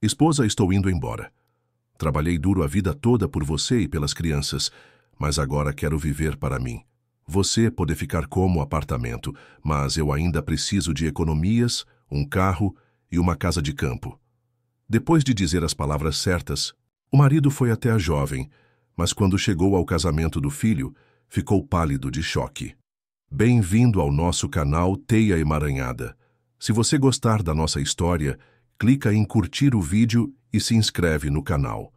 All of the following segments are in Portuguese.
Esposa, estou indo embora. Trabalhei duro a vida toda por você e pelas crianças, mas agora quero viver para mim. Você pode ficar como apartamento, mas eu ainda preciso de economias, um carro e uma casa de campo. Depois de dizer as palavras certas, o marido foi até a jovem, mas quando chegou ao casamento do filho, ficou pálido de choque. Bem-vindo ao nosso canal Teia Emaranhada. Se você gostar da nossa história, clica em curtir o vídeo e se inscreve no canal.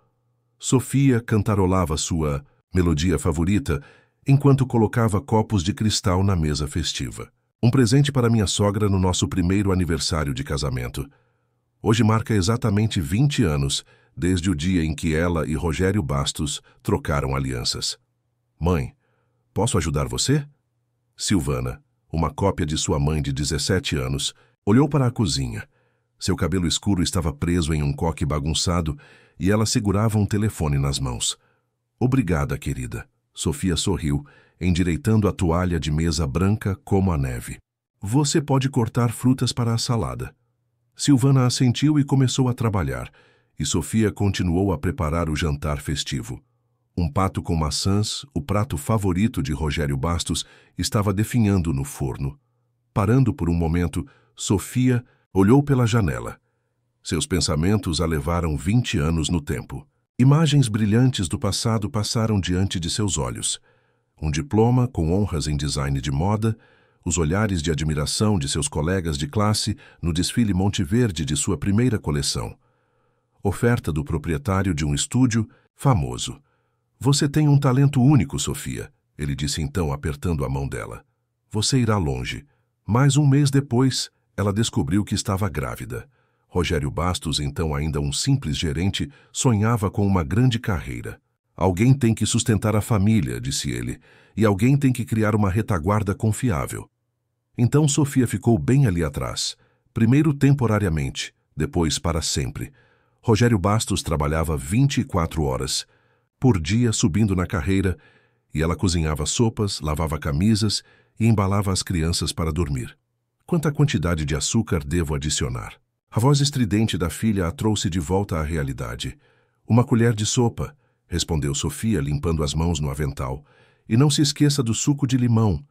Sofia cantarolava sua melodia favorita enquanto colocava copos de cristal na mesa festiva. Um presente para minha sogra no nosso primeiro aniversário de casamento. Hoje marca exatamente 20 anos desde o dia em que ela e Rogério Bastos trocaram alianças. Mãe, posso ajudar você? Silvana, uma cópia de sua mãe de 17 anos, olhou para a cozinha. Seu cabelo escuro estava preso em um coque bagunçado e ela segurava um telefone nas mãos. Obrigada, querida. Sofia sorriu, endireitando a toalha de mesa branca como a neve. Você pode cortar frutas para a salada. Silvana assentiu e começou a trabalhar, e Sofia continuou a preparar o jantar festivo. Um pato com maçãs, o prato favorito de Rogério Bastos, estava definhando no forno. Parando por um momento, Sofia olhou pela janela. Seus pensamentos a levaram 20 anos no tempo. Imagens brilhantes do passado passaram diante de seus olhos. Um diploma com honras em design de moda, os olhares de admiração de seus colegas de classe no desfile Monte Verde de sua primeira coleção. Oferta do proprietário de um estúdio famoso. Você tem um talento único, Sofia, ele disse então apertando a mão dela. Você irá longe. Mais um mês depois, ela descobriu que estava grávida. Rogério Bastos, então ainda um simples gerente, sonhava com uma grande carreira. Alguém tem que sustentar a família, disse ele, e alguém tem que criar uma retaguarda confiável. Então Sofia ficou bem ali atrás, primeiro temporariamente, depois para sempre. Rogério Bastos trabalhava 24 horas por dia subindo na carreira, e ela cozinhava sopas, lavava camisas e embalava as crianças para dormir. Quanta quantidade de açúcar devo adicionar? A voz estridente da filha a trouxe de volta à realidade. Uma colher de sopa, respondeu Sofia, limpando as mãos no avental. E não se esqueça do suco de limão.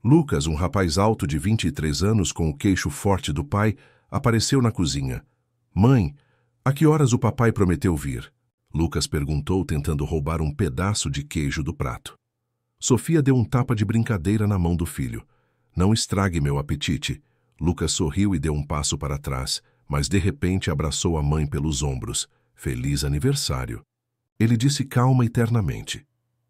Lucas, um rapaz alto de 23 anos com o queixo forte do pai, apareceu na cozinha. Mãe, a que horas o papai prometeu vir? Lucas perguntou, tentando roubar um pedaço de queijo do prato. Sofia deu um tapa de brincadeira na mão do filho. Não estrague meu apetite. Lucas sorriu e deu um passo para trás, mas de repente abraçou a mãe pelos ombros. Feliz aniversário. Ele disse calma e ternamente.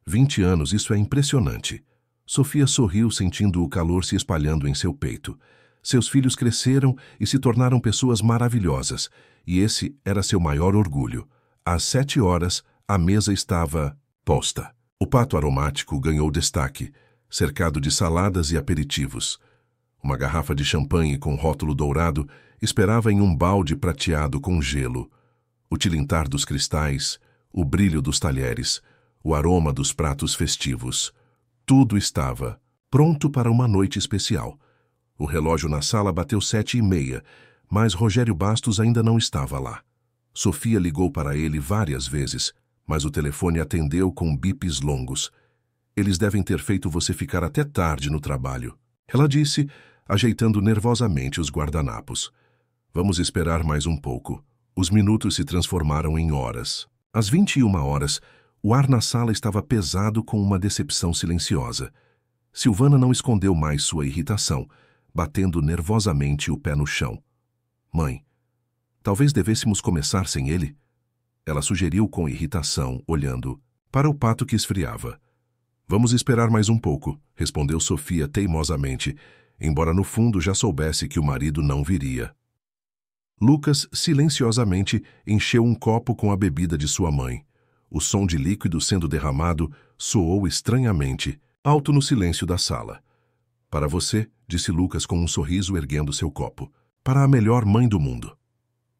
20 anos, isso é impressionante. Sofia sorriu, sentindo o calor se espalhando em seu peito. Seus filhos cresceram e se tornaram pessoas maravilhosas, e esse era seu maior orgulho. Às 7 horas, a mesa estava posta. O prato aromático ganhou destaque, cercado de saladas e aperitivos. Uma garrafa de champanhe com rótulo dourado esperava em um balde prateado com gelo. O tilintar dos cristais, o brilho dos talheres, o aroma dos pratos festivos. Tudo estava pronto para uma noite especial. O relógio na sala bateu 7h30, mas Rogério Bastos ainda não estava lá. Sofia ligou para ele várias vezes, mas o telefone atendeu com bips longos. Eles devem ter feito você ficar até tarde no trabalho, ela disse, ajeitando nervosamente os guardanapos. Vamos esperar mais um pouco. Os minutos se transformaram em horas. Às 21 horas, o ar na sala estava pesado com uma decepção silenciosa. Silvana não escondeu mais sua irritação, batendo nervosamente o pé no chão. Mãe, talvez devêssemos começar sem ele? Ela sugeriu com irritação, olhando para o pato que esfriava. Vamos esperar mais um pouco, respondeu Sofia teimosamente, embora no fundo já soubesse que o marido não viria. Lucas, silenciosamente, encheu um copo com a bebida de sua mãe. O som de líquido sendo derramado soou estranhamente, alto no silêncio da sala. Para você, disse Lucas com um sorriso erguendo seu copo. Para a melhor mãe do mundo.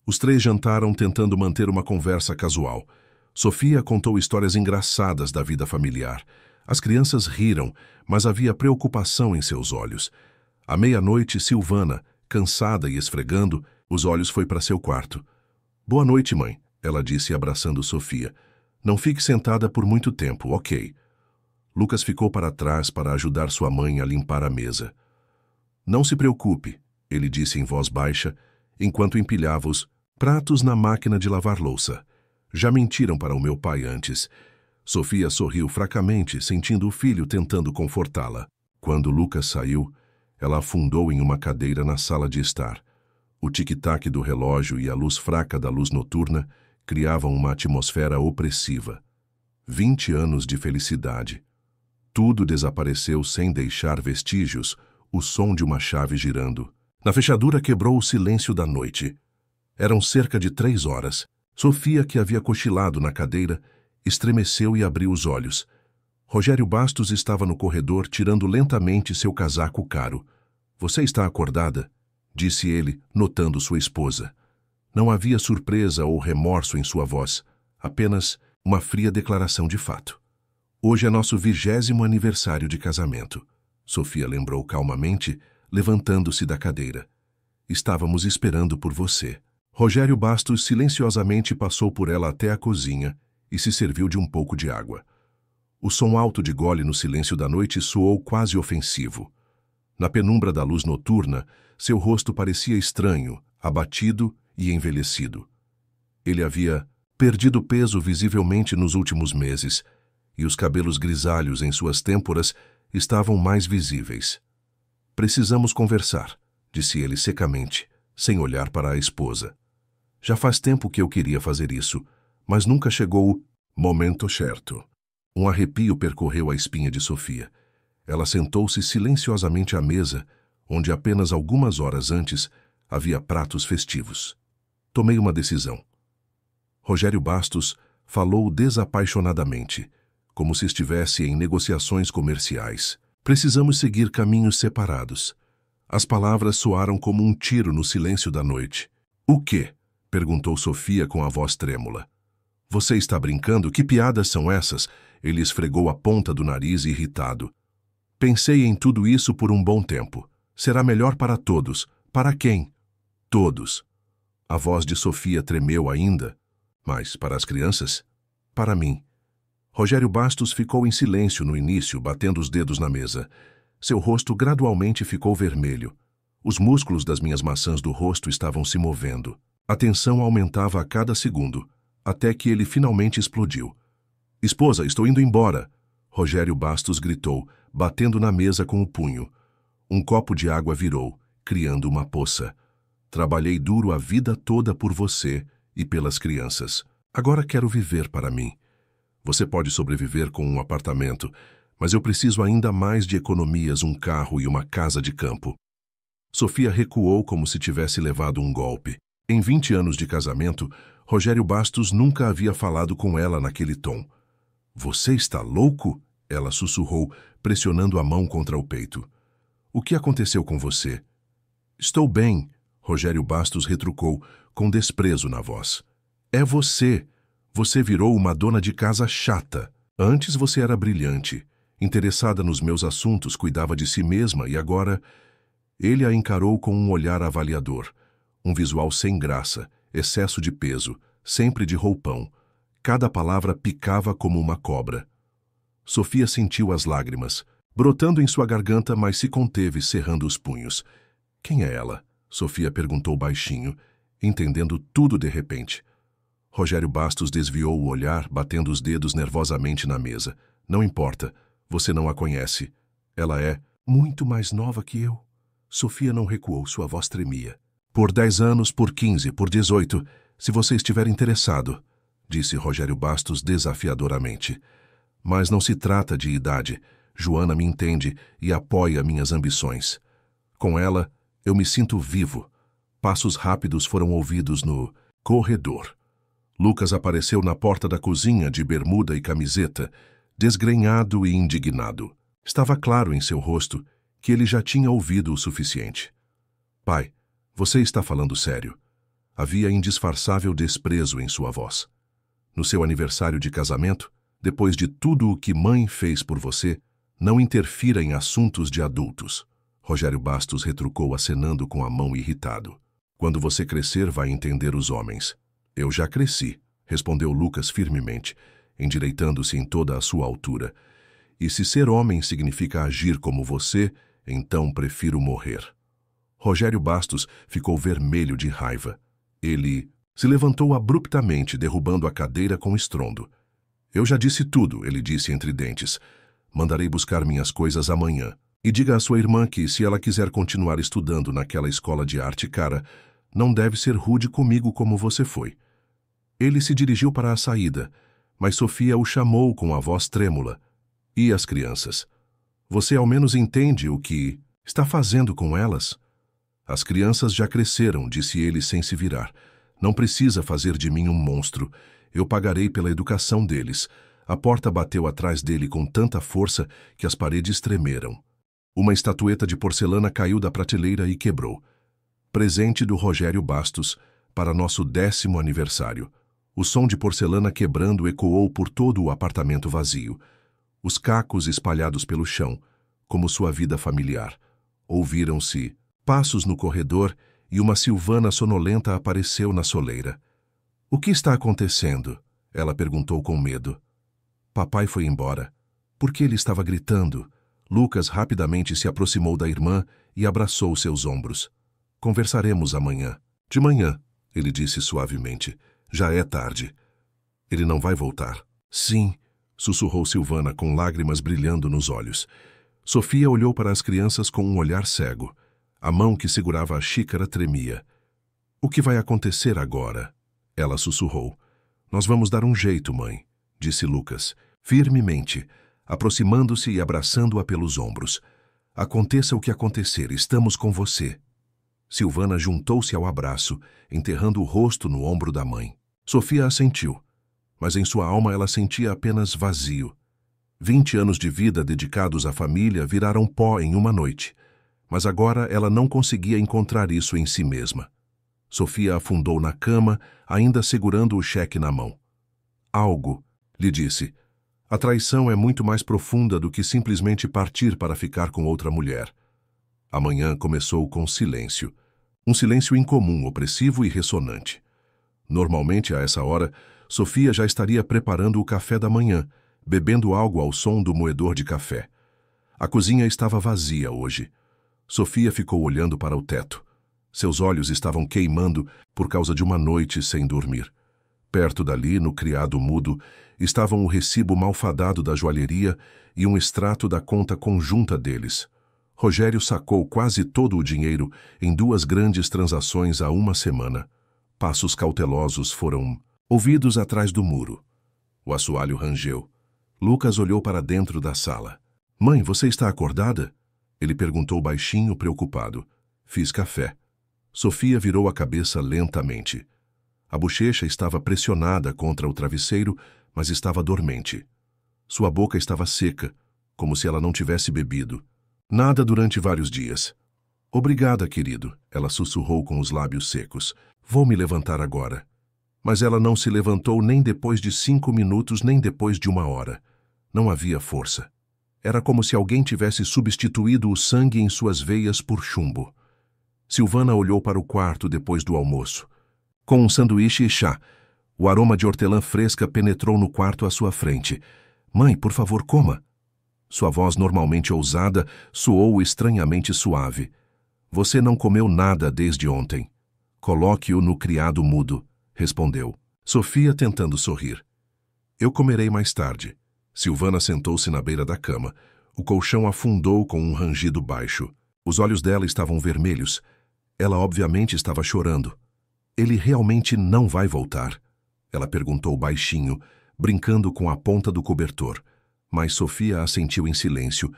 Os três jantaram tentando manter uma conversa casual. Sofia contou histórias engraçadas da vida familiar. As crianças riram, mas havia preocupação em seus olhos. À meia-noite, Silvana, cansada e esfregando, os olhos foi para seu quarto. Boa noite, mãe, ela disse abraçando Sofia. Não fique sentada por muito tempo, ok. Lucas ficou para trás para ajudar sua mãe a limpar a mesa. Não se preocupe, ele disse em voz baixa, enquanto empilhava os pratos na máquina de lavar louça. Já mentiram para o meu pai antes. Sofia sorriu fracamente, sentindo o filho tentando confortá-la. Quando Lucas saiu, ela afundou em uma cadeira na sala de estar. O tic-tac do relógio e a luz fraca da luz noturna criavam uma atmosfera opressiva. 20 anos de felicidade. Tudo desapareceu sem deixar vestígios, o som de uma chave girando. Na fechadura quebrou o silêncio da noite. Eram cerca de 3 horas. Sofia, que havia cochilado na cadeira, estremeceu e abriu os olhos. Rogério Bastos estava no corredor tirando lentamente seu casaco caro. Você está acordada? Disse ele, notando sua esposa. Não havia surpresa ou remorso em sua voz, apenas uma fria declaração de fato. Hoje é nosso 20º aniversário de casamento, Sofia lembrou calmamente, levantando-se da cadeira. Estávamos esperando por você. Rogério Bastos silenciosamente passou por ela até a cozinha e se serviu de um pouco de água. O som alto de gole no silêncio da noite soou quase ofensivo. Na penumbra da luz noturna, seu rosto parecia estranho, abatido e envelhecido. Ele havia perdido peso visivelmente nos últimos meses, e os cabelos grisalhos em suas têmporas estavam mais visíveis. Precisamos conversar, disse ele secamente, sem olhar para a esposa. Já faz tempo que eu queria fazer isso, mas nunca chegou o momento certo. Um arrepio percorreu a espinha de Sofia. Ela sentou-se silenciosamente à mesa, onde apenas algumas horas antes havia pratos festivos. Tomei uma decisão. Rogério Bastos falou desapaixonadamente, como se estivesse em negociações comerciais. Precisamos seguir caminhos separados. As palavras soaram como um tiro no silêncio da noite. O quê? Perguntou Sofia com a voz trêmula. Você está brincando? Que piadas são essas? Ele esfregou a ponta do nariz irritado. Pensei em tudo isso por um bom tempo. Será melhor para todos. Para quem? Todos. A voz de Sofia tremeu ainda. Mas para as crianças? Para mim. Rogério Bastos ficou em silêncio no início, batendo os dedos na mesa. Seu rosto gradualmente ficou vermelho. Os músculos das minhas maçãs do rosto estavam se movendo. A tensão aumentava a cada segundo, até que ele finalmente explodiu. Esposa, estou indo embora! Rogério Bastos gritou, batendo na mesa com o punho. Um copo de água virou, criando uma poça. Trabalhei duro a vida toda por você e pelas crianças. Agora quero viver para mim. Você pode sobreviver com um apartamento, mas eu preciso ainda mais de economias, um carro e uma casa de campo. Sofia recuou como se tivesse levado um golpe. Em 20 anos de casamento, Rogério Bastos nunca havia falado com ela naquele tom. Você está louco? Ela sussurrou, pressionando a mão contra o peito. O que aconteceu com você? Estou bem, Rogério Bastos retrucou, com desprezo na voz. É você. Você virou uma dona de casa chata. Antes você era brilhante, interessada nos meus assuntos, cuidava de si mesma e agora... Ele a encarou com um olhar avaliador. Um visual sem graça, excesso de peso, sempre de roupão. Cada palavra picava como uma cobra. Sofia sentiu as lágrimas, brotando em sua garganta, mas se conteve, cerrando os punhos. Quem é ela? Sofia perguntou baixinho, entendendo tudo de repente. Rogério Bastos desviou o olhar, batendo os dedos nervosamente na mesa. Não importa, você não a conhece. Ela é muito mais nova que eu. Sofia não recuou, sua voz tremia. Por 10 anos, por 15, por 18, se você estiver interessado, disse Rogério Bastos desafiadoramente. Mas não se trata de idade. Joana me entende e apoia minhas ambições. Com ela, eu me sinto vivo. Passos rápidos foram ouvidos no corredor. Lucas apareceu na porta da cozinha de bermuda e camiseta, desgrenhado e indignado. Estava claro em seu rosto que ele já tinha ouvido o suficiente. Pai, você está falando sério. Havia indisfarçável desprezo em sua voz. No seu aniversário de casamento, depois de tudo o que mãe fez por você, não interfira em assuntos de adultos. Rogério Bastos retrucou acenando com a mão irritado. Quando você crescer, vai entender os homens. Eu já cresci, respondeu Lucas firmemente, endireitando-se em toda a sua altura. E se ser homem significa agir como você, então prefiro morrer. Rogério Bastos ficou vermelho de raiva. Ele se levantou abruptamente, derrubando a cadeira com estrondo. Eu já disse tudo, ele disse entre dentes. Mandarei buscar minhas coisas amanhã. E diga à sua irmã que, se ela quiser continuar estudando naquela escola de arte cara, não deve ser rude comigo como você foi. Ele se dirigiu para a saída, mas Sofia o chamou com a voz trêmula. E as crianças? Você ao menos entende o que está fazendo com elas? As crianças já cresceram, disse ele sem se virar. Não precisa fazer de mim um monstro. Eu pagarei pela educação deles. A porta bateu atrás dele com tanta força que as paredes tremeram. Uma estatueta de porcelana caiu da prateleira e quebrou. Presente do Rogério Bastos para nosso 10º aniversário. O som de porcelana quebrando ecoou por todo o apartamento vazio. Os cacos espalhados pelo chão, como sua vida familiar. Ouviram-se passos no corredor e uma Silvana sonolenta apareceu na soleira. O que está acontecendo? Ela perguntou com medo. Papai foi embora. Por que ele estava gritando? Lucas rapidamente se aproximou da irmã e abraçou seus ombros. Conversaremos amanhã. De manhã, ele disse suavemente. Já é tarde. Ele não vai voltar. Sim, sussurrou Silvana com lágrimas brilhando nos olhos. Sofia olhou para as crianças com um olhar cego. A mão que segurava a xícara tremia. O que vai acontecer agora? Ela sussurrou. Nós vamos dar um jeito, mãe, disse Lucas, firmemente, aproximando-se e abraçando-a pelos ombros. Aconteça o que acontecer, estamos com você. Silvana juntou-se ao abraço, enterrando o rosto no ombro da mãe. Sofia assentiu, mas em sua alma ela sentia apenas vazio. 20 anos de vida dedicados à família viraram pó em uma noite, mas agora ela não conseguia encontrar isso em si mesma. Sofia afundou na cama, ainda segurando o cheque na mão. Algo, lhe disse. A traição é muito mais profunda do que simplesmente partir para ficar com outra mulher. A manhã começou com silêncio. Um silêncio incomum, opressivo e ressonante. Normalmente, a essa hora, Sofia já estaria preparando o café da manhã, bebendo algo ao som do moedor de café. A cozinha estava vazia hoje. Sofia ficou olhando para o teto. Seus olhos estavam queimando por causa de uma noite sem dormir. Perto dali, no criado mudo, estavam o recibo malfadado da joalheria e um extrato da conta conjunta deles. Rogério sacou quase todo o dinheiro em 2 grandes transações há uma semana. Passos cautelosos foram ouvidos atrás do muro. O assoalho rangeu. Lucas olhou para dentro da sala. Mãe, você está acordada? Ele perguntou baixinho, preocupado. Fiz café. Sofia virou a cabeça lentamente. A bochecha estava pressionada contra o travesseiro, mas estava dormente. Sua boca estava seca, como se ela não tivesse bebido. Nada durante vários dias. Obrigada, querido, ela sussurrou com os lábios secos. Vou me levantar agora. Mas ela não se levantou nem depois de 5 minutos, nem depois de 1 hora. Não havia força. Era como se alguém tivesse substituído o sangue em suas veias por chumbo. Silvana olhou para o quarto depois do almoço. Com um sanduíche e chá. O aroma de hortelã fresca penetrou no quarto à sua frente. Mãe, por favor, coma. Sua voz normalmente ousada soou estranhamente suave. Você não comeu nada desde ontem. Coloque-o no criado mudo, respondeu. Sofia tentando sorrir. Eu comerei mais tarde. Silvana sentou-se na beira da cama. O colchão afundou com um rangido baixo. Os olhos dela estavam vermelhos. Ela obviamente estava chorando. Ele realmente não vai voltar? Ela perguntou baixinho, brincando com a ponta do cobertor. Mas Sofia assentiu em silêncio,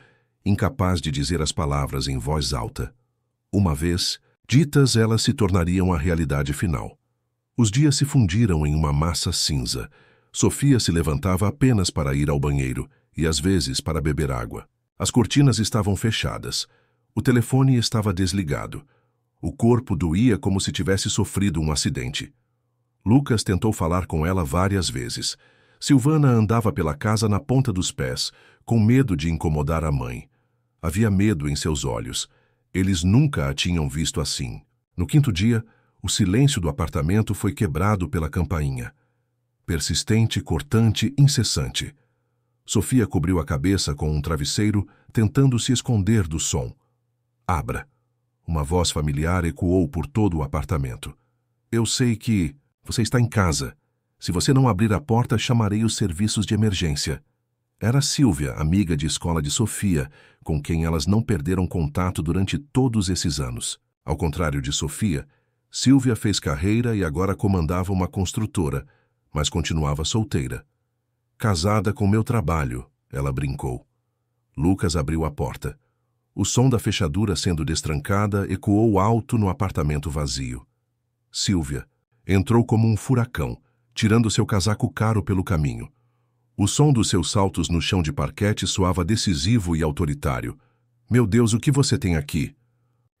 incapaz de dizer as palavras em voz alta. Uma vez, ditas, elas se tornariam a realidade final. Os dias se fundiram em uma massa cinza. Sofia se levantava apenas para ir ao banheiro e, às vezes, para beber água. As cortinas estavam fechadas. O telefone estava desligado. O corpo doía como se tivesse sofrido um acidente. Lucas tentou falar com ela várias vezes. Silvana andava pela casa na ponta dos pés, com medo de incomodar a mãe. Havia medo em seus olhos. Eles nunca a tinham visto assim. No 5º dia, O silêncio do apartamento foi quebrado pela campainha. Persistente, cortante, incessante. Sofia cobriu a cabeça com um travesseiro, tentando se esconder do som. Abra. Uma voz familiar ecoou por todo o apartamento. Eu sei que você está em casa. Se você não abrir a porta, chamarei os serviços de emergência. Era Sílvia, amiga de escola de Sofia, com quem elas não perderam contato durante todos esses anos. Ao contrário de Sofia, Sílvia fez carreira e agora comandava uma construtora, mas continuava solteira. Casada com meu trabalho, ela brincou. Lucas abriu a porta. O som da fechadura sendo destrancada ecoou alto no apartamento vazio. Sílvia entrou como um furacão, tirando seu casaco caro pelo caminho. O som dos seus saltos no chão de parquete soava decisivo e autoritário. Meu Deus, o que você tem aqui?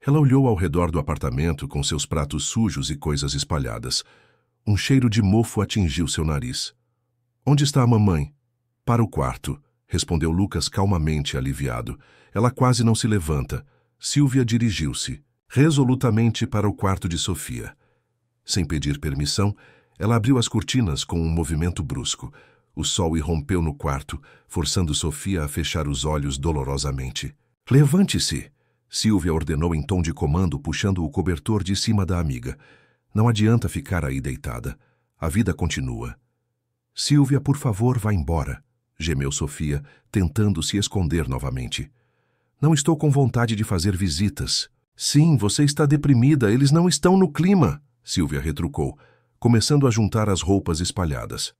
Ela olhou ao redor do apartamento com seus pratos sujos e coisas espalhadas. Um cheiro de mofo atingiu seu nariz. Onde está a mamãe? Para o quarto, respondeu Lucas calmamente, aliviado. Ela quase não se levanta. Sílvia dirigiu-se, resolutamente, para o quarto de Sofia. Sem pedir permissão, ela abriu as cortinas com um movimento brusco. O sol irrompeu no quarto, forçando Sofia a fechar os olhos dolorosamente. Levante-se! Sílvia ordenou em tom de comando, puxando o cobertor de cima da amiga. Não adianta ficar aí deitada. A vida continua. Sílvia, por favor, vá embora, gemeu Sofia, tentando se esconder novamente. Não estou com vontade de fazer visitas. Sim, você está deprimida, eles não estão no clima, Sílvia retrucou, começando a juntar as roupas espalhadas.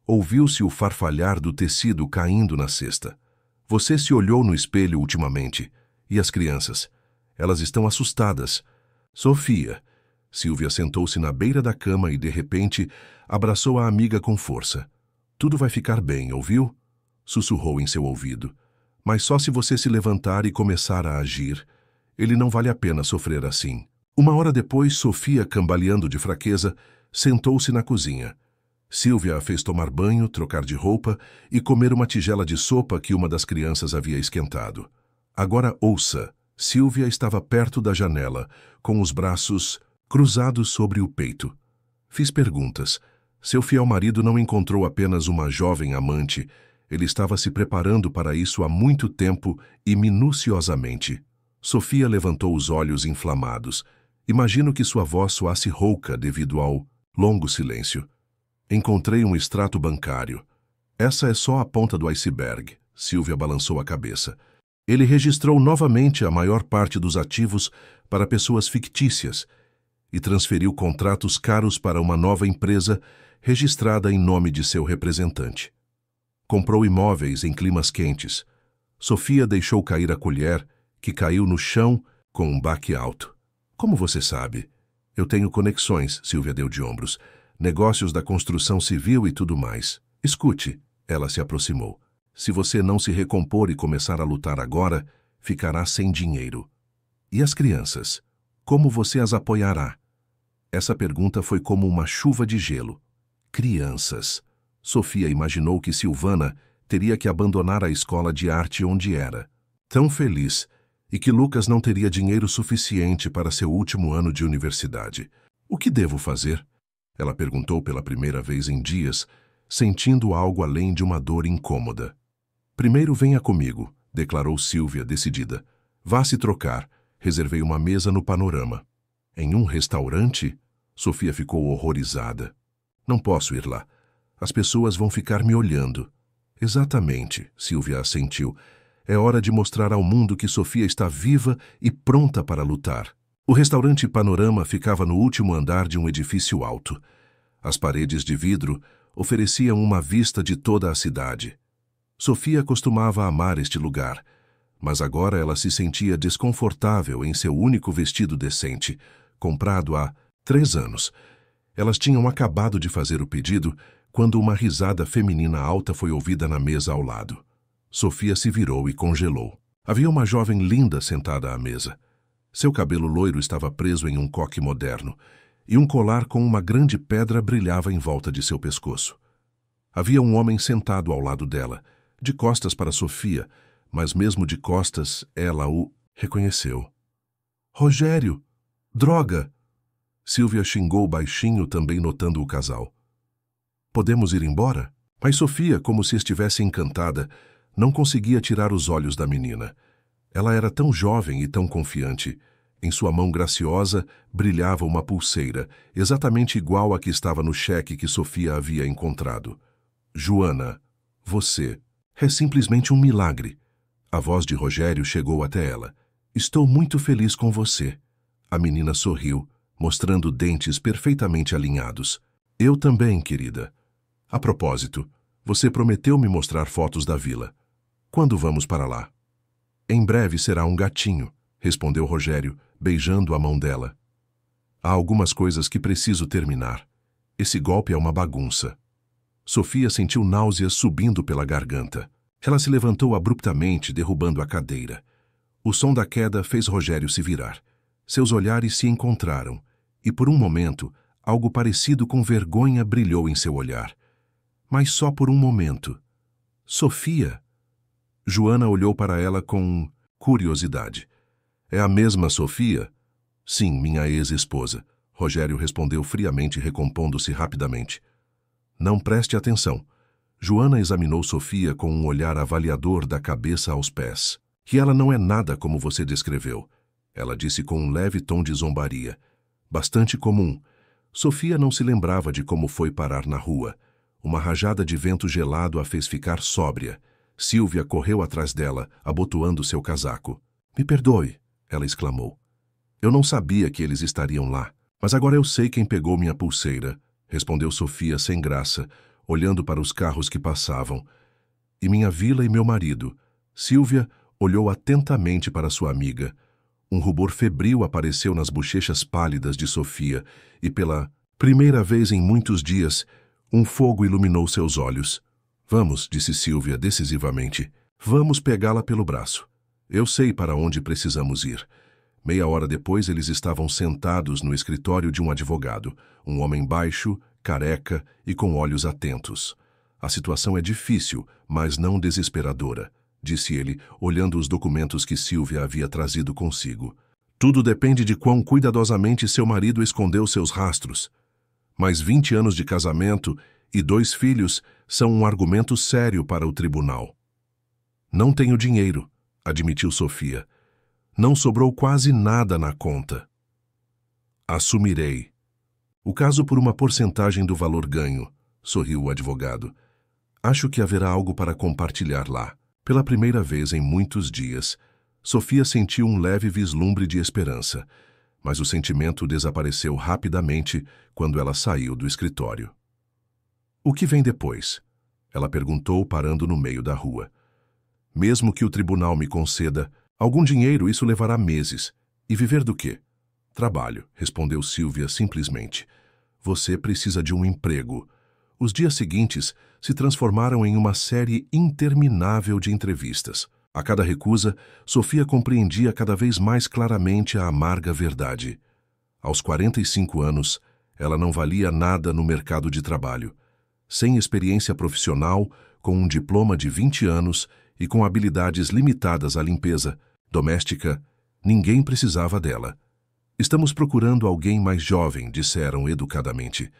Ouviu-se o farfalhar do tecido caindo na cesta. Você se olhou no espelho ultimamente. E as crianças? Elas estão assustadas. Sofia. Sílvia sentou-se na beira da cama e, de repente, abraçou a amiga com força. Tudo vai ficar bem, ouviu? Sussurrou em seu ouvido. Mas só se você se levantar e começar a agir. Ele não vale a pena sofrer assim. Uma hora depois, Sofia, cambaleando de fraqueza, sentou-se na cozinha. Sílvia a fez tomar banho, trocar de roupa e comer uma tigela de sopa que uma das crianças havia esquentado. Agora ouça. Sílvia estava perto da janela, com os braços cruzados sobre o peito. Fiz perguntas. Seu fiel marido não encontrou apenas uma jovem amante. Ele estava se preparando para isso há muito tempo e minuciosamente. Sofia levantou os olhos inflamados. Imagino que sua voz soasse rouca devido ao longo silêncio. Encontrei um extrato bancário. Essa é só a ponta do iceberg. Sílvia balançou a cabeça. Ele registrou novamente a maior parte dos ativos para pessoas fictícias e transferiu contratos caros para uma nova empresa registrada em nome de seu representante. Comprou imóveis em climas quentes. Sofia deixou cair a colher, que caiu no chão com um baque alto. Como você sabe? Eu tenho conexões, Sílvia deu de ombros. Negócios da construção civil e tudo mais. Escute, ela se aproximou. Se você não se recompor e começar a lutar agora, ficará sem dinheiro. E as crianças? Como você as apoiará? Essa pergunta foi como uma chuva de gelo. Crianças. Sofia imaginou que Silvana teria que abandonar a escola de arte onde era. Tão feliz, e que Lucas não teria dinheiro suficiente para seu último ano de universidade. O que devo fazer? Ela perguntou pela primeira vez em dias, sentindo algo além de uma dor incômoda. Primeiro venha comigo, declarou Sílvia, decidida. Vá se trocar. Reservei uma mesa no Panorama. Em um restaurante? Sofia ficou horrorizada. Não posso ir lá. As pessoas vão ficar me olhando. Exatamente, Sílvia assentiu. É hora de mostrar ao mundo que Sofia está viva e pronta para lutar. O restaurante Panorama ficava no último andar de um edifício alto. As paredes de vidro ofereciam uma vista de toda a cidade. Sofia costumava amar este lugar, mas agora ela se sentia desconfortável em seu único vestido decente, comprado há 3 anos. Elas tinham acabado de fazer o pedido quando uma risada feminina alta foi ouvida na mesa ao lado. Sofia se virou e congelou. Havia uma jovem linda sentada à mesa. Seu cabelo loiro estava preso em um coque moderno, e um colar com uma grande pedra brilhava em volta de seu pescoço. Havia um homem sentado ao lado dela, de costas para Sofia, mas mesmo de costas, ela o reconheceu. Rogério! Droga! Silvia xingou baixinho, também notando o casal. Podemos ir embora? Mas Sofia, como se estivesse encantada, não conseguia tirar os olhos da menina. Ela era tão jovem e tão confiante. Em sua mão graciosa brilhava uma pulseira, exatamente igual à que estava no cheque que Sofia havia encontrado. Joana, você é simplesmente um milagre. A voz de Rogério chegou até ela. Estou muito feliz com você. A menina sorriu, mostrando dentes perfeitamente alinhados. Eu também, querida. A propósito, você prometeu me mostrar fotos da vila. Quando vamos para lá? Em breve será um gatinho, respondeu Rogério, beijando a mão dela. Há algumas coisas que preciso terminar. Esse golpe é uma bagunça. Sofia sentiu náuseas subindo pela garganta. Ela se levantou abruptamente, derrubando a cadeira. O som da queda fez Rogério se virar. Seus olhares se encontraram, e por um momento, algo parecido com vergonha brilhou em seu olhar. Mas só por um momento. Sofia! Joana olhou para ela com curiosidade. É a mesma Sofia? Sim, minha ex-esposa. Rogério respondeu friamente, recompondo-se rapidamente. Não preste atenção. Joana examinou Sofia com um olhar avaliador da cabeça aos pés. Que ela não é nada como você descreveu. Ela disse com um leve tom de zombaria. Bastante comum. Sofia não se lembrava de como foi parar na rua. Uma rajada de vento gelado a fez ficar sóbria. Silvia correu atrás dela, abotoando seu casaco. Me perdoe, ela exclamou. Eu não sabia que eles estariam lá, mas agora eu sei quem pegou minha pulseira, respondeu Sofia sem graça, olhando para os carros que passavam. E minha vila e meu marido. Silvia olhou atentamente para sua amiga. Um rubor febril apareceu nas bochechas pálidas de Sofia e, pela primeira vez em muitos dias, um fogo iluminou seus olhos. Vamos, disse Silvia decisivamente. Vamos pegá-la pelo braço. Eu sei para onde precisamos ir. Meia hora depois, eles estavam sentados no escritório de um advogado, um homem baixo, careca e com olhos atentos. A situação é difícil, mas não desesperadora, disse ele, olhando os documentos que Silvia havia trazido consigo. Tudo depende de quão cuidadosamente seu marido escondeu seus rastros. Mas 20 anos de casamento e 2 filhos são um argumento sério para o tribunal. Não tenho dinheiro, admitiu Sofia. Não sobrou quase nada na conta. Assumirei. O caso por uma porcentagem do valor ganho, sorriu o advogado. Acho que haverá algo para compartilhar lá. Pela primeira vez em muitos dias, Sofia sentiu um leve vislumbre de esperança, mas o sentimento desapareceu rapidamente quando ela saiu do escritório. O que vem depois? Ela perguntou, parando no meio da rua. Mesmo que o tribunal me conceda algum dinheiro, isso levará meses. E viver do quê? Trabalho, respondeu Silvia simplesmente. Você precisa de um emprego. Os dias seguintes se transformaram em uma série interminável de entrevistas. A cada recusa, Sofia compreendia cada vez mais claramente a amarga verdade. Aos 45 anos, ela não valia nada no mercado de trabalho. Sem experiência profissional, com um diploma de 20 anos e com habilidades limitadas à limpeza doméstica, ninguém precisava dela. Estamos procurando alguém mais jovem, disseram educadamente.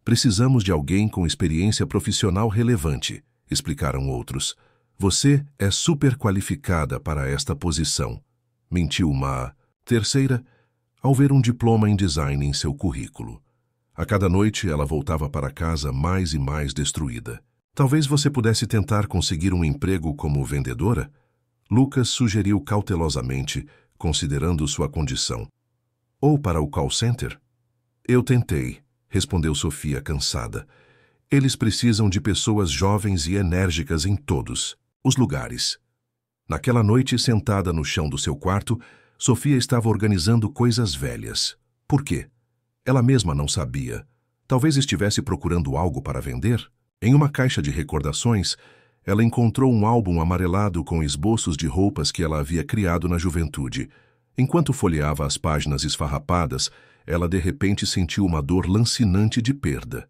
Precisamos de alguém com experiência profissional relevante, explicaram outros. Você é super qualificada para esta posição, mentiu uma terceira, ao ver um diploma em design em seu currículo. A cada noite ela voltava para casa mais e mais destruída. Talvez você pudesse tentar conseguir um emprego como vendedora? Lucas sugeriu cautelosamente, considerando sua condição. Ou para o call center? Eu tentei, respondeu Sofia cansada. Eles precisam de pessoas jovens e enérgicas em todos os lugares. Naquela noite, sentada no chão do seu quarto, Sofia estava organizando coisas velhas. Por quê? Ela mesma não sabia. Talvez estivesse procurando algo para vender? Em uma caixa de recordações, ela encontrou um álbum amarelado com esboços de roupas que ela havia criado na juventude. Enquanto folheava as páginas esfarrapadas, ela de repente sentiu uma dor lancinante de perda.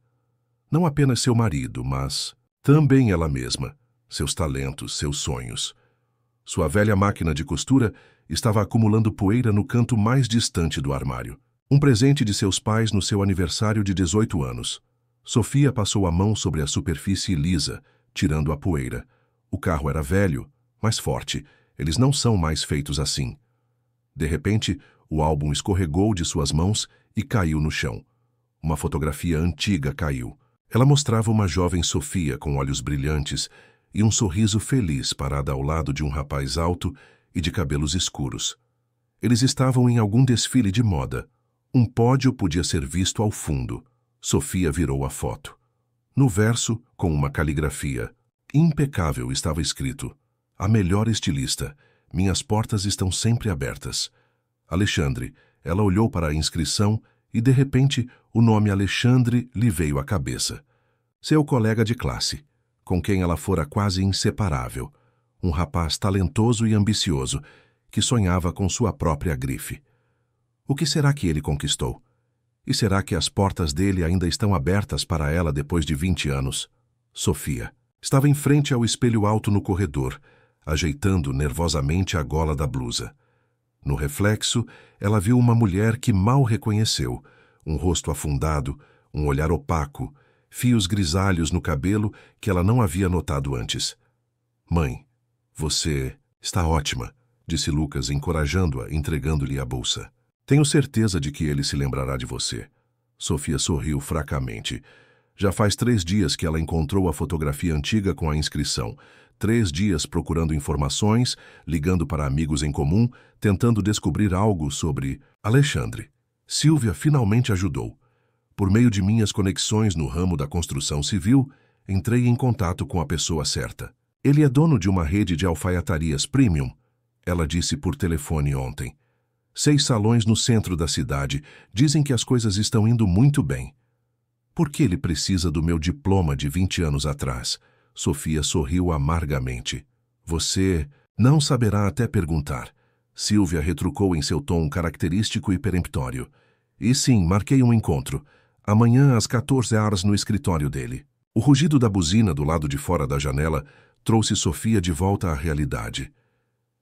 Não apenas seu marido, mas também ela mesma, seus talentos, seus sonhos. Sua velha máquina de costura estava acumulando poeira no canto mais distante do armário. Um presente de seus pais no seu aniversário de 18 anos. Sofia passou a mão sobre a superfície lisa, tirando a poeira. O carro era velho, mas forte. Eles não são mais feitos assim. De repente, o álbum escorregou de suas mãos e caiu no chão. Uma fotografia antiga caiu. Ela mostrava uma jovem Sofia com olhos brilhantes e um sorriso feliz parada ao lado de um rapaz alto e de cabelos escuros. Eles estavam em algum desfile de moda. Um pódio podia ser visto ao fundo. Sofia virou a foto. No verso, com uma caligrafia impecável, estava escrito: "A melhor estilista. Minhas portas estão sempre abertas. Alexandre." Ela olhou para a inscrição e, de repente, o nome Alexandre lhe veio à cabeça. Seu colega de classe, com quem ela fora quase inseparável. Um rapaz talentoso e ambicioso, que sonhava com sua própria grife. O que será que ele conquistou? E será que as portas dele ainda estão abertas para ela depois de 20 anos? Sofia estava em frente ao espelho alto no corredor, ajeitando nervosamente a gola da blusa. No reflexo, ela viu uma mulher que mal reconheceu, um rosto afundado, um olhar opaco, fios grisalhos no cabelo que ela não havia notado antes. "Mãe, você está ótima", disse Lucas, encorajando-a, entregando-lhe a bolsa. "Tenho certeza de que ele se lembrará de você." Sofia sorriu fracamente. Já faz 3 dias que ela encontrou a fotografia antiga com a inscrição. 3 dias procurando informações, ligando para amigos em comum, tentando descobrir algo sobre Alexandre. Silvia finalmente ajudou. Por meio de minhas conexões no ramo da construção civil, entrei em contato com a pessoa certa. "Ele é dono de uma rede de alfaiatarias premium", ela disse por telefone ontem. 6 salões no centro da cidade. Dizem que as coisas estão indo muito bem. "Por que ele precisa do meu diploma de 20 anos atrás?" Sofia sorriu amargamente. "Você não saberá até perguntar." Silvia retrucou em seu tom característico e peremptório. "E sim, marquei um encontro. Amanhã às 14 horas no escritório dele." O rugido da buzina do lado de fora da janela trouxe Sofia de volta à realidade.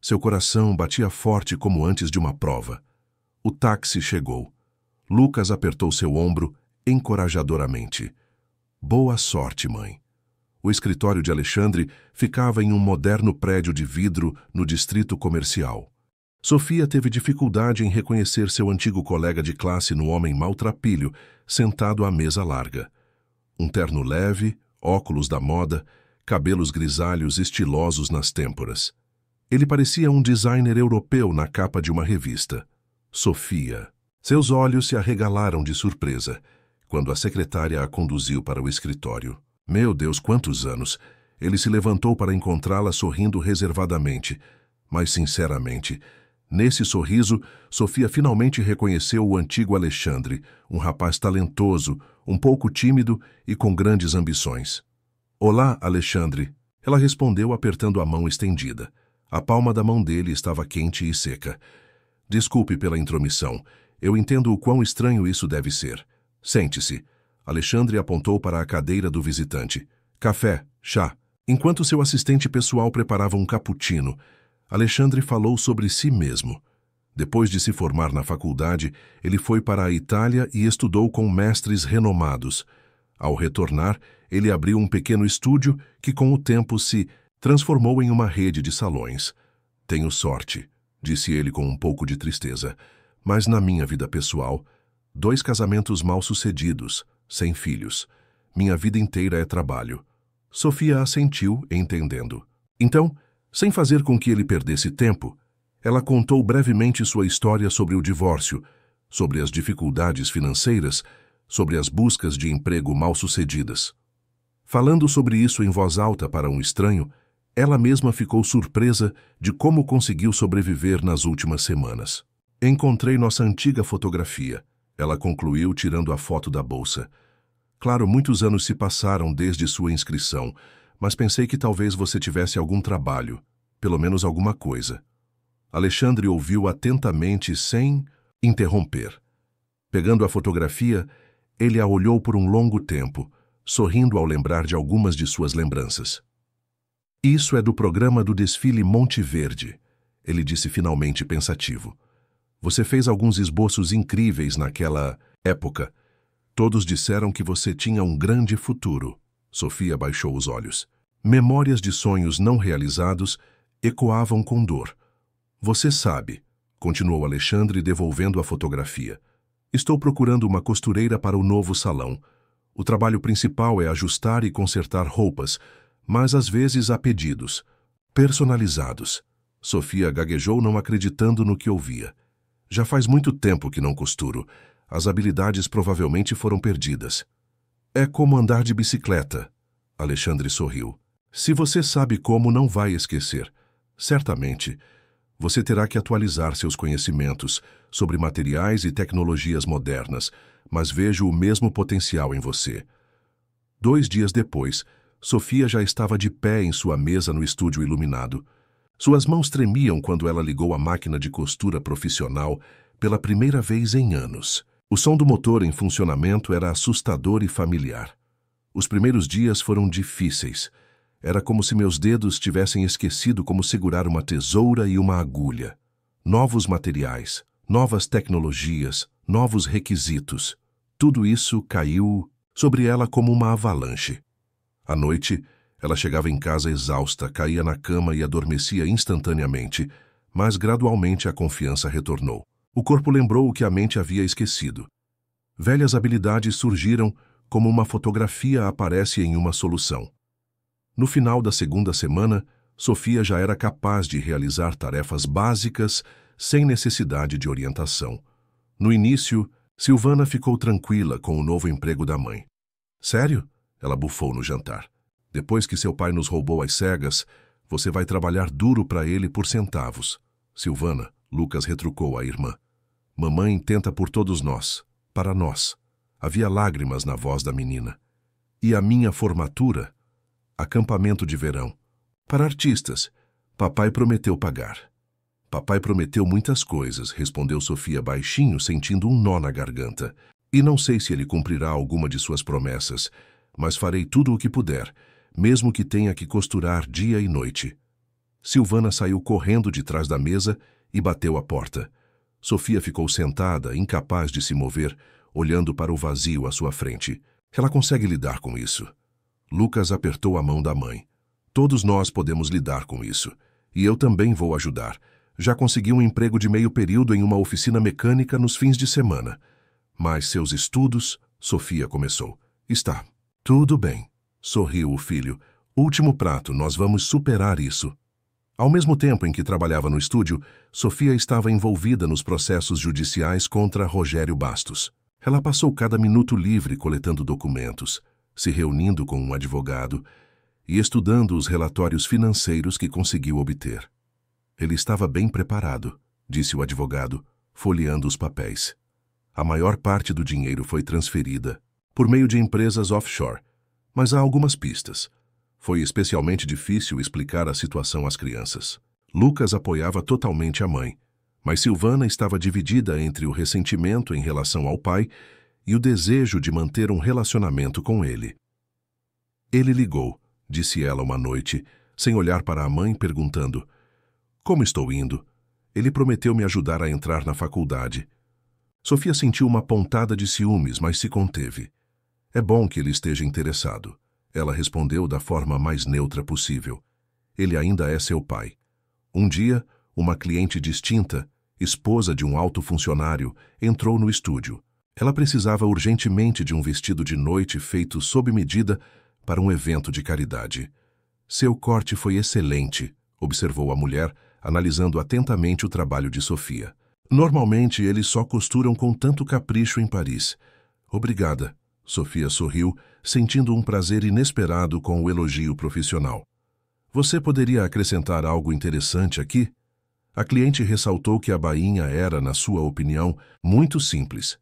Seu coração batia forte como antes de uma prova. O táxi chegou. Lucas apertou seu ombro encorajadoramente. "Boa sorte, mãe." O escritório de Alexandre ficava em um moderno prédio de vidro no distrito comercial. Sofia teve dificuldade em reconhecer seu antigo colega de classe no homem maltrapilho, sentado à mesa larga. Um terno leve, óculos da moda, cabelos grisalhos estilosos nas têmporas. Ele parecia um designer europeu na capa de uma revista. Sofia. Seus olhos se arregalaram de surpresa quando a secretária a conduziu para o escritório. Meu Deus, quantos anos! Ele se levantou para encontrá-la sorrindo reservadamente. Mas, sinceramente, nesse sorriso, Sofia finalmente reconheceu o antigo Alexandre, um rapaz talentoso, um pouco tímido e com grandes ambições. "Olá, Alexandre." Ela respondeu apertando a mão estendida. A palma da mão dele estava quente e seca. "Desculpe pela intromissão. Eu entendo o quão estranho isso deve ser. Sente-se." Alexandre apontou para a cadeira do visitante. "Café, chá." Enquanto seu assistente pessoal preparava um cappuccino, Alexandre falou sobre si mesmo. Depois de se formar na faculdade, ele foi para a Itália e estudou com mestres renomados. Ao retornar, ele abriu um pequeno estúdio que, com o tempo, se transformou em uma rede de salões. "Tenho sorte", disse ele com um pouco de tristeza, "mas na minha vida pessoal, 2 casamentos mal-sucedidos, sem filhos. Minha vida inteira é trabalho." Sofia assentiu, entendendo. Então, sem fazer com que ele perdesse tempo, ela contou brevemente sua história sobre o divórcio, sobre as dificuldades financeiras, sobre as buscas de emprego mal-sucedidas. Falando sobre isso em voz alta para um estranho, ela mesma ficou surpresa de como conseguiu sobreviver nas últimas semanas. "Encontrei nossa antiga fotografia", ela concluiu tirando a foto da bolsa. "Claro, muitos anos se passaram desde sua inscrição, mas pensei que talvez você tivesse algum trabalho, pelo menos alguma coisa." Alexandre ouviu atentamente sem interromper. Pegando a fotografia, ele a olhou por um longo tempo, sorrindo ao lembrar de algumas de suas lembranças. "Isso é do programa do desfile Monte Verde", ele disse finalmente pensativo. Você fez alguns esboços incríveis naquela época. Todos disseram que você tinha um grande futuro. Sofia baixou os olhos. Memórias de sonhos não realizados ecoavam com dor. Você sabe, continuou Alexandre devolvendo a fotografia. Estou procurando uma costureira para o novo salão. O trabalho principal é ajustar e consertar roupas, mas às vezes há pedidos personalizados. Sofia gaguejou, não acreditando no que ouvia. Já faz muito tempo que não costuro. As habilidades provavelmente foram perdidas. É como andar de bicicleta. Alexandre sorriu. Se você sabe como, não vai esquecer. Certamente, você terá que atualizar seus conhecimentos sobre materiais e tecnologias modernas, mas vejo o mesmo potencial em você. 2 dias depois, Sofia já estava de pé em sua mesa no estúdio iluminado. Suas mãos tremiam quando ela ligou a máquina de costura profissional pela primeira vez em anos. O som do motor em funcionamento era assustador e familiar. Os primeiros dias foram difíceis. Era como se meus dedos tivessem esquecido como segurar uma tesoura e uma agulha. Novos materiais, novas tecnologias, novos requisitos. Tudo isso caiu sobre ela como uma avalanche. À noite, ela chegava em casa exausta, caía na cama e adormecia instantaneamente, mas gradualmente a confiança retornou. O corpo lembrou o que a mente havia esquecido. Velhas habilidades surgiram como uma fotografia aparece em uma solução. No final da segunda semana, Sofia já era capaz de realizar tarefas básicas sem necessidade de orientação. No início, Silvana ficou tranquila com o novo emprego da mãe. Sério? Ela bufou no jantar. Depois que seu pai nos roubou às cegas, você vai trabalhar duro para ele por centavos. Silvana, Lucas retrucou a irmã. Mamãe tenta por todos nós, para nós. Havia lágrimas na voz da menina. E a minha formatura? Acampamento de verão. Para artistas, papai prometeu pagar. Papai prometeu muitas coisas, respondeu Sofia baixinho, sentindo um nó na garganta. E não sei se ele cumprirá alguma de suas promessas, mas farei tudo o que puder, mesmo que tenha que costurar dia e noite. Silvana saiu correndo de trás da mesa e bateu a porta. Sofia ficou sentada, incapaz de se mover, olhando para o vazio à sua frente. Ela consegue lidar com isso. Lucas apertou a mão da mãe. Todos nós podemos lidar com isso. E eu também vou ajudar. Já consegui um emprego de meio período em uma oficina mecânica nos fins de semana. Mas seus estudos, Sofia começou. Está tudo bem, sorriu o filho. Último prato, nós vamos superar isso. Ao mesmo tempo em que trabalhava no estúdio, Sofia estava envolvida nos processos judiciais contra Rogério Bastos. Ela passou cada minuto livre coletando documentos, se reunindo com um advogado e estudando os relatórios financeiros que conseguiu obter. Ele estava bem preparado, disse o advogado, folheando os papéis. A maior parte do dinheiro foi transferida por meio de empresas offshore, mas há algumas pistas. Foi especialmente difícil explicar a situação às crianças. Lucas apoiava totalmente a mãe, mas Silvana estava dividida entre o ressentimento em relação ao pai e o desejo de manter um relacionamento com ele. Ele ligou, disse ela uma noite, sem olhar para a mãe, perguntando: Como estou indo? Ele prometeu me ajudar a entrar na faculdade. Sofia sentiu uma pontada de ciúmes, mas se conteve. É bom que ele esteja interessado. Ela respondeu da forma mais neutra possível. Ele ainda é seu pai. Um dia, uma cliente distinta, esposa de um alto funcionário, entrou no estúdio. Ela precisava urgentemente de um vestido de noite feito sob medida para um evento de caridade. Seu corte foi excelente, observou a mulher, analisando atentamente o trabalho de Sofia. Normalmente, eles só costuram com tanto capricho em Paris. Obrigada. Sofia sorriu, sentindo um prazer inesperado com o elogio profissional. Você poderia acrescentar algo interessante aqui? A cliente ressaltou que a bainha era, na sua opinião, muito simples.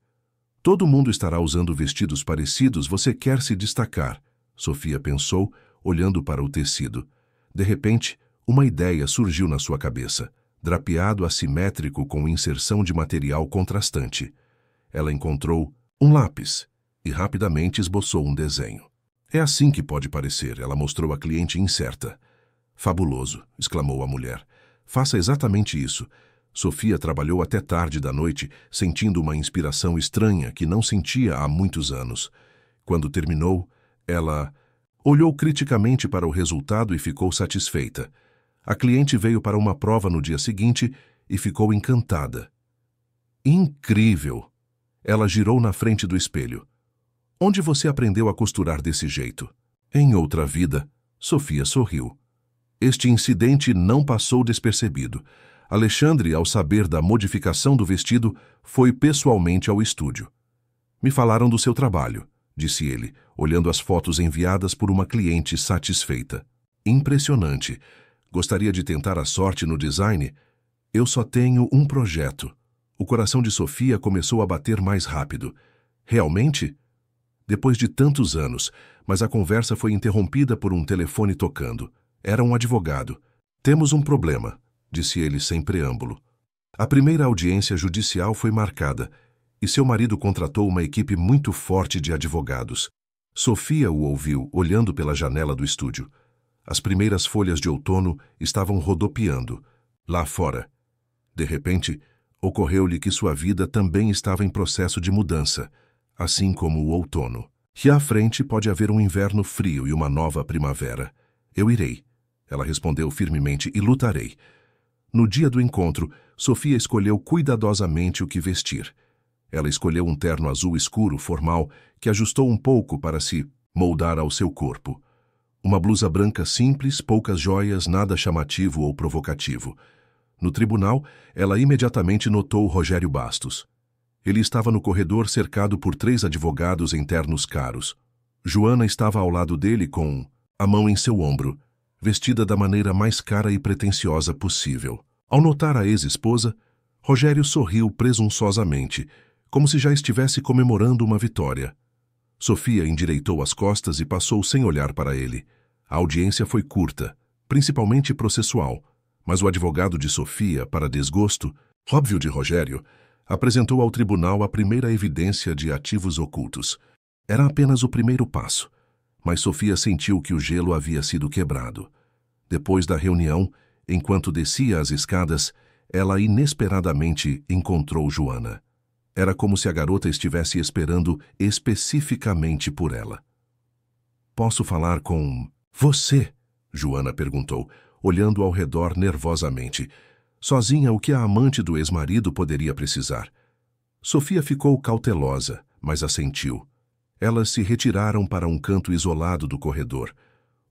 Todo mundo estará usando vestidos parecidos, você quer se destacar, Sofia pensou, olhando para o tecido. De repente, uma ideia surgiu na sua cabeça, drapeado assimétrico com inserção de material contrastante. Ela encontrou um lápis e rapidamente esboçou um desenho. É assim que pode parecer, ela mostrou à cliente incerta. Fabuloso, exclamou a mulher. Faça exatamente isso. Sofia trabalhou até tarde da noite, sentindo uma inspiração estranha que não sentia há muitos anos. Quando terminou, ela olhou criticamente para o resultado e ficou satisfeita. A cliente veio para uma prova no dia seguinte e ficou encantada. Incrível! Ela girou na frente do espelho. Onde você aprendeu a costurar desse jeito? Em outra vida, Sofia sorriu. Este incidente não passou despercebido. Alexandre, ao saber da modificação do vestido, foi pessoalmente ao estúdio. Me falaram do seu trabalho, disse ele, olhando as fotos enviadas por uma cliente satisfeita. Impressionante. Gostaria de tentar a sorte no design? Eu só tenho um projeto. O coração de Sofia começou a bater mais rápido. Realmente? Depois de tantos anos, mas a conversa foi interrompida por um telefone tocando. Era um advogado. Temos um problema, disse ele sem preâmbulo. A primeira audiência judicial foi marcada e seu marido contratou uma equipe muito forte de advogados. Sofia o ouviu, olhando pela janela do estúdio. As primeiras folhas de outono estavam rodopiando. Lá fora. De repente, ocorreu-lhe que sua vida também estava em processo de mudança, assim como o outono. E à frente pode haver um inverno frio e uma nova primavera. Eu irei, ela respondeu firmemente, e lutarei. No dia do encontro, Sofia escolheu cuidadosamente o que vestir. Ela escolheu um terno azul escuro, formal, que ajustou um pouco para se moldar ao seu corpo. Uma blusa branca simples, poucas joias, nada chamativo ou provocativo. No tribunal, ela imediatamente notou Rogério Bastos. Ele estava no corredor cercado por 3 advogados em ternos caros. Joana estava ao lado dele com a mão em seu ombro, vestida da maneira mais cara e pretensiosa possível. Ao notar a ex-esposa, Rogério sorriu presunçosamente, como se já estivesse comemorando uma vitória. Sofia endireitou as costas e passou sem olhar para ele. A audiência foi curta, principalmente processual, mas o advogado de Sofia, para desgosto, óbvio de Rogério, apresentou ao tribunal a primeira evidência de ativos ocultos. Era apenas o primeiro passo, mas Sofia sentiu que o gelo havia sido quebrado. Depois da reunião, enquanto descia as escadas, ela inesperadamente encontrou Joana. Era como se a garota estivesse esperando especificamente por ela. Posso falar com você? Joana perguntou, olhando ao redor nervosamente. Sozinha, o que a amante do ex-marido poderia precisar? Sofia ficou cautelosa, mas assentiu. Elas se retiraram para um canto isolado do corredor.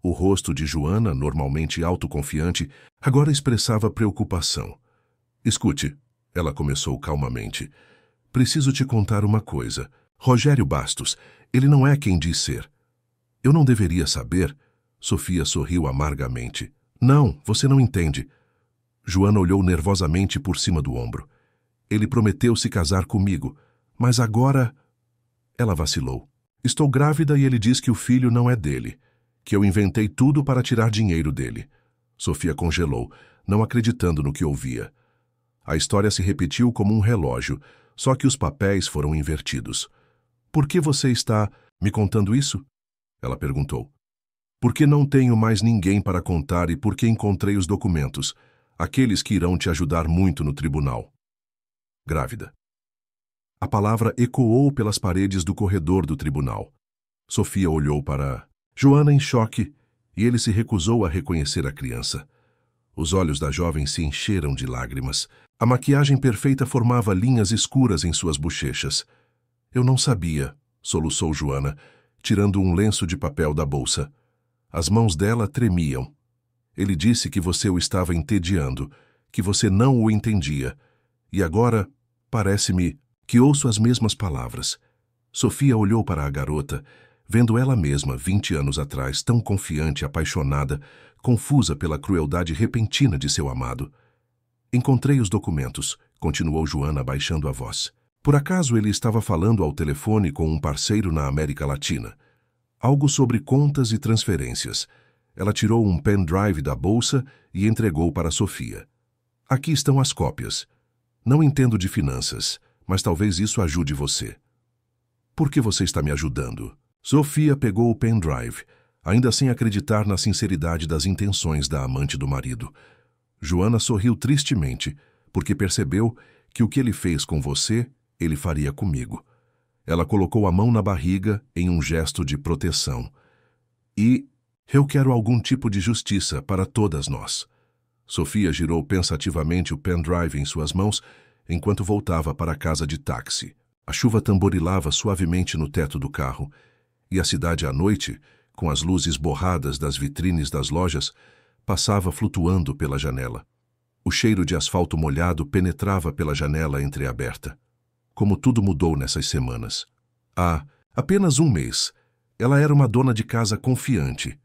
O rosto de Joana, normalmente autoconfiante, agora expressava preocupação. Escute, ela começou calmamente. Preciso te contar uma coisa. Rogério Bastos, ele não é quem diz ser. Eu não deveria saber? Sofia sorriu amargamente. Não, você não entende. Joana olhou nervosamente por cima do ombro. Ele prometeu se casar comigo, mas agora... Ela vacilou. Estou grávida e ele diz que o filho não é dele, que eu inventei tudo para tirar dinheiro dele. Sofia congelou, não acreditando no que ouvia. A história se repetiu como um relógio, só que os papéis foram invertidos. Por que você está me contando isso? Ela perguntou. Porque não tenho mais ninguém para contar e porque encontrei os documentos, aqueles que irão te ajudar muito no tribunal. Grávida. A palavra ecoou pelas paredes do corredor do tribunal. Sofia olhou para Joana em choque e ele se recusou a reconhecer a criança. Os olhos da jovem se encheram de lágrimas. A maquiagem perfeita formava linhas escuras em suas bochechas. Eu não sabia, soluçou Joana, tirando um lenço de papel da bolsa. As mãos dela tremiam. Ele disse que você o estava entediando, que você não o entendia. E agora, parece-me que ouço as mesmas palavras. Sofia olhou para a garota, vendo ela mesma, 20 anos atrás, tão confiante, apaixonada, confusa pela crueldade repentina de seu amado. Encontrei os documentos, continuou Joana baixando a voz. Por acaso ele estava falando ao telefone com um parceiro na América Latina. Algo sobre contas e transferências. Ela tirou um pendrive da bolsa e entregou para Sofia. Aqui estão as cópias. Não entendo de finanças, mas talvez isso ajude você. Por que você está me ajudando? Sofia pegou o pendrive, ainda sem acreditar na sinceridade das intenções da amante do marido. Joana sorriu tristemente, porque percebeu que o que ele fez com você, ele faria comigo. Ela colocou a mão na barriga em um gesto de proteção. E eu quero algum tipo de justiça para todas nós. Sofia girou pensativamente o pendrive em suas mãos enquanto voltava para a casa de táxi. A chuva tamborilava suavemente no teto do carro, e a cidade à noite, com as luzes borradas das vitrines das lojas, passava flutuando pela janela. O cheiro de asfalto molhado penetrava pela janela entreaberta. Como tudo mudou nessas semanas. Há apenas um mês, ela era uma dona de casa confiante,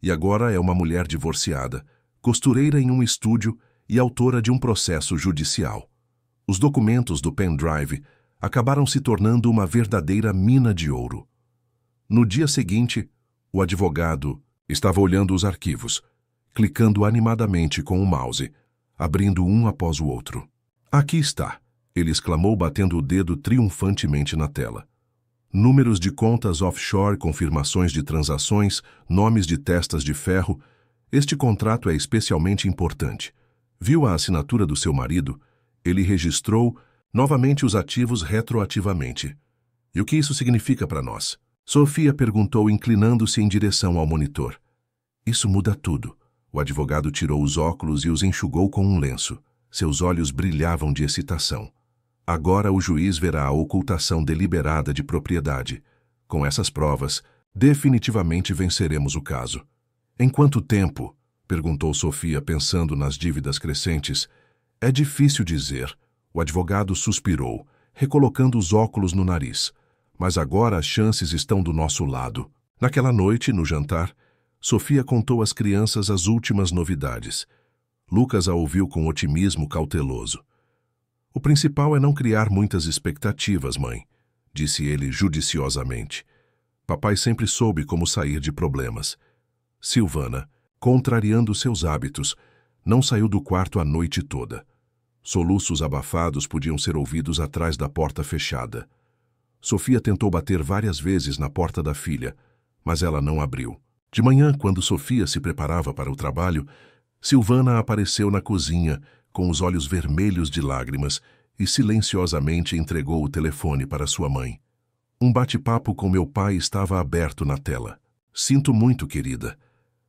e agora é uma mulher divorciada, costureira em um estúdio e autora de um processo judicial. Os documentos do pendrive acabaram se tornando uma verdadeira mina de ouro. No dia seguinte, o advogado estava olhando os arquivos, clicando animadamente com o mouse, abrindo um após o outro. Aqui está, ele exclamou batendo o dedo triunfantemente na tela. Números de contas offshore, confirmações de transações, nomes de testas de ferro. Este contrato é especialmente importante. Viu a assinatura do seu marido? Ele registrou novamente os ativos retroativamente. E o que isso significa para nós? Sofia perguntou, inclinando-se em direção ao monitor. Isso muda tudo. O advogado tirou os óculos e os enxugou com um lenço. Seus olhos brilhavam de excitação. Agora o juiz verá a ocultação deliberada de propriedade. Com essas provas, definitivamente venceremos o caso. Em quanto tempo? Perguntou Sofia, pensando nas dívidas crescentes. É difícil dizer. O advogado suspirou, recolocando os óculos no nariz. Mas agora as chances estão do nosso lado. Naquela noite, no jantar, Sofia contou às crianças as últimas novidades. Lucas a ouviu com otimismo cauteloso. O principal é não criar muitas expectativas, mãe, disse ele judiciosamente. Papai sempre soube como sair de problemas. Silvana, contrariando seus hábitos, não saiu do quarto a noite toda. Soluços abafados podiam ser ouvidos atrás da porta fechada. Sofia tentou bater várias vezes na porta da filha, mas ela não abriu. De manhã, quando Sofia se preparava para o trabalho, Silvana apareceu na cozinha, com os olhos vermelhos de lágrimas, e silenciosamente entregou o telefone para sua mãe. Um bate-papo com meu pai estava aberto na tela. Sinto muito, querida,